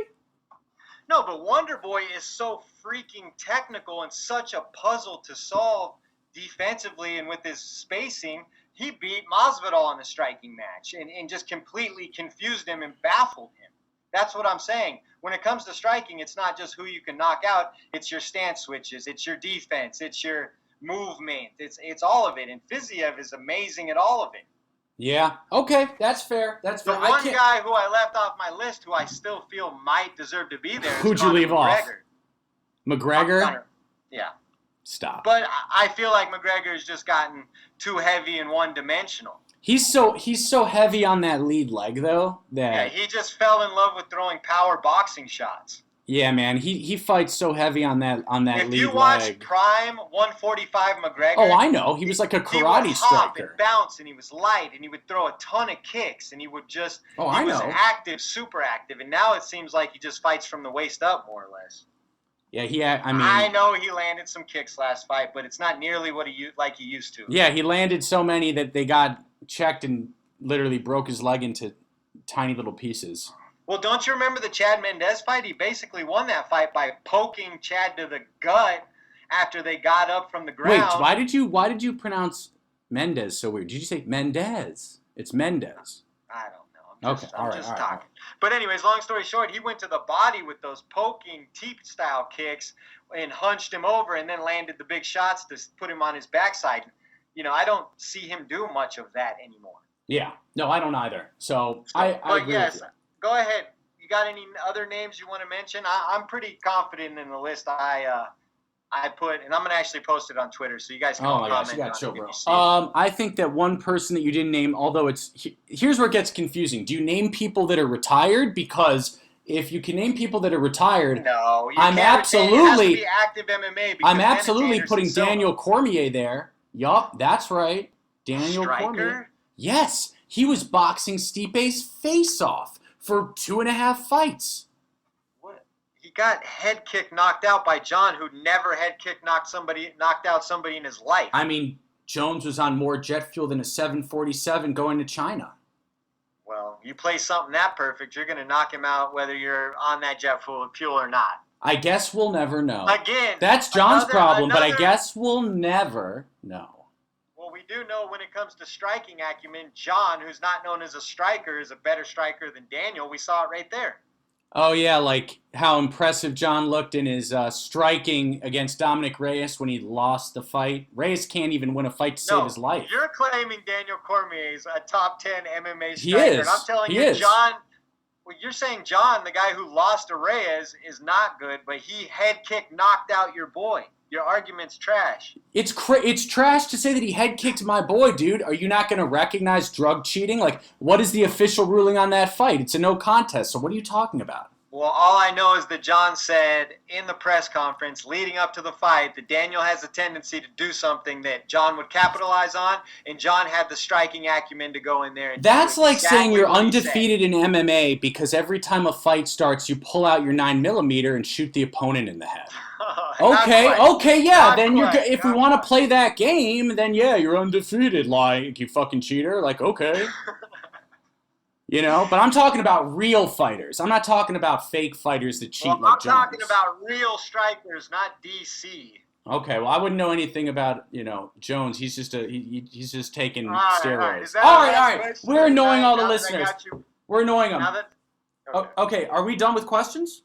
No, but Wonder Boy is so freaking technical and such a puzzle to solve defensively and with his spacing. He beat Masvidal in a striking match and just completely confused him and baffled him. That's what I'm saying. When it comes to striking, it's not just who you can knock out. It's your stance switches. It's your defense. It's your movement. It's all of it. And Fazeev is amazing at all of it. Yeah. Okay, that's fair. That's fair. The one guy who I left off my list who I still feel might deserve to be there is Who'd you leave off? McGregor? Yeah. Stop. But I feel like McGregor has just gotten too heavy and one-dimensional. He's so heavy on that lead leg, though, that... Yeah, he just fell in love with throwing power boxing shots. Yeah, man, he fights so heavy on that lead leg. If you watch Prime 145 McGregor... Oh, I know. He was like a karate he would hop striker. And bounce, and he was light, and he would throw a ton of kicks, and he would just... Oh, I know. He was active, super active, and now it seems like he just fights from the waist up, more or less. Yeah, I know he landed some kicks last fight, but it's not nearly what he used to. Yeah, he landed so many that they got checked and literally broke his leg into tiny little pieces. Well, don't you remember the Chad Mendez fight? He basically won that fight by poking Chad to the gut after they got up from the ground. Wait, why did you pronounce Mendez so weird? Did you say Mendez? It's Mendez. I don't know. I'm just talking. All right. But anyways, long story short, he went to the body with those poking teep-style kicks and hunched him over and then landed the big shots to put him on his backside. I don't see him do much of that anymore. Yeah. No, I don't either. So I agree with you. Go ahead. You got any other names you want to mention? I'm pretty confident in the list I put, and I'm going to actually post it on Twitter so you guys can comment on it. I think that one person that you didn't name, although here's where it gets confusing. Do you name people that are retired? Because if you can name people that are retired, no, I'm absolutely it has to be active MMA. I'm absolutely putting Daniel Cormier there. Yup, that's right. Daniel Cormier. Yes, he was boxing Stipe's face off for 2.5 fights. What? He got head kick knocked out by John, who never head kick knocked out somebody in his life. I mean, Jones was on more jet fuel than a 747 going to China. Well, you play something that perfect, you're going to knock him out whether you're on that jet fuel or not. I guess we'll never know. Again, that's John's problem, but I guess we'll never know. Well, we do know when it comes to striking acumen, John, who's not known as a striker, is a better striker than Daniel. We saw it right there. Oh, yeah, like how impressive John looked in his striking against Dominic Reyes when he lost the fight. Reyes can't even win a fight to save his life. You're claiming Daniel Cormier is a top 10 MMA striker. He is. And I'm telling you, John, well, you're saying John, the guy who lost to Reyes, is not good, but he head kick knocked out your boy. Your argument's trash. It's trash to say that he head kicked my boy, dude. Are you not going to recognize drug cheating? Like, what is the official ruling on that fight? It's a no contest. So what are you talking about? Well, all I know is that John said in the press conference leading up to the fight that Daniel has a tendency to do something that John would capitalize on, and John had the striking acumen to go in there. And that's like saying you're undefeated in MMA because every time a fight starts, you pull out your 9mm and shoot the opponent in the head. Okay, yeah. Then if we want to play that game, then yeah, you're undefeated, like you fucking cheater. Like, okay. You know, but I'm talking about real fighters. I'm not talking about fake fighters that cheat like I'm Jones. talking about real strikers, not DC. Okay, well, I wouldn't know anything about, Jones. He's just he's just taking steroids. All right. question? We're annoying all the Now that I listeners. got you. We're annoying them. Now that, okay. Okay, are we done with questions?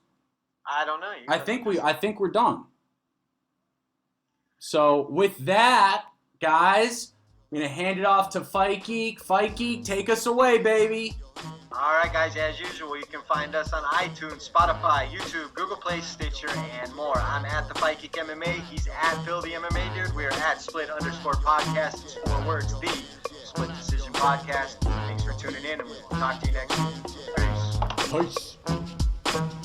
I don't know. I think we're done. So with that, guys, I'm gonna hand it off to Fight Geek. Fight Geek, take us away, baby. All right, guys. As usual, you can find us on iTunes, Spotify, YouTube, Google Play, Stitcher, and more. I'm at the Fight Geek MMA. He's at Phil the MMA Dude. We are at Split_Podcast. It's 4 words. The Split Decision Podcast. Thanks for tuning in, and we'll talk to you next week. Peace. Peace.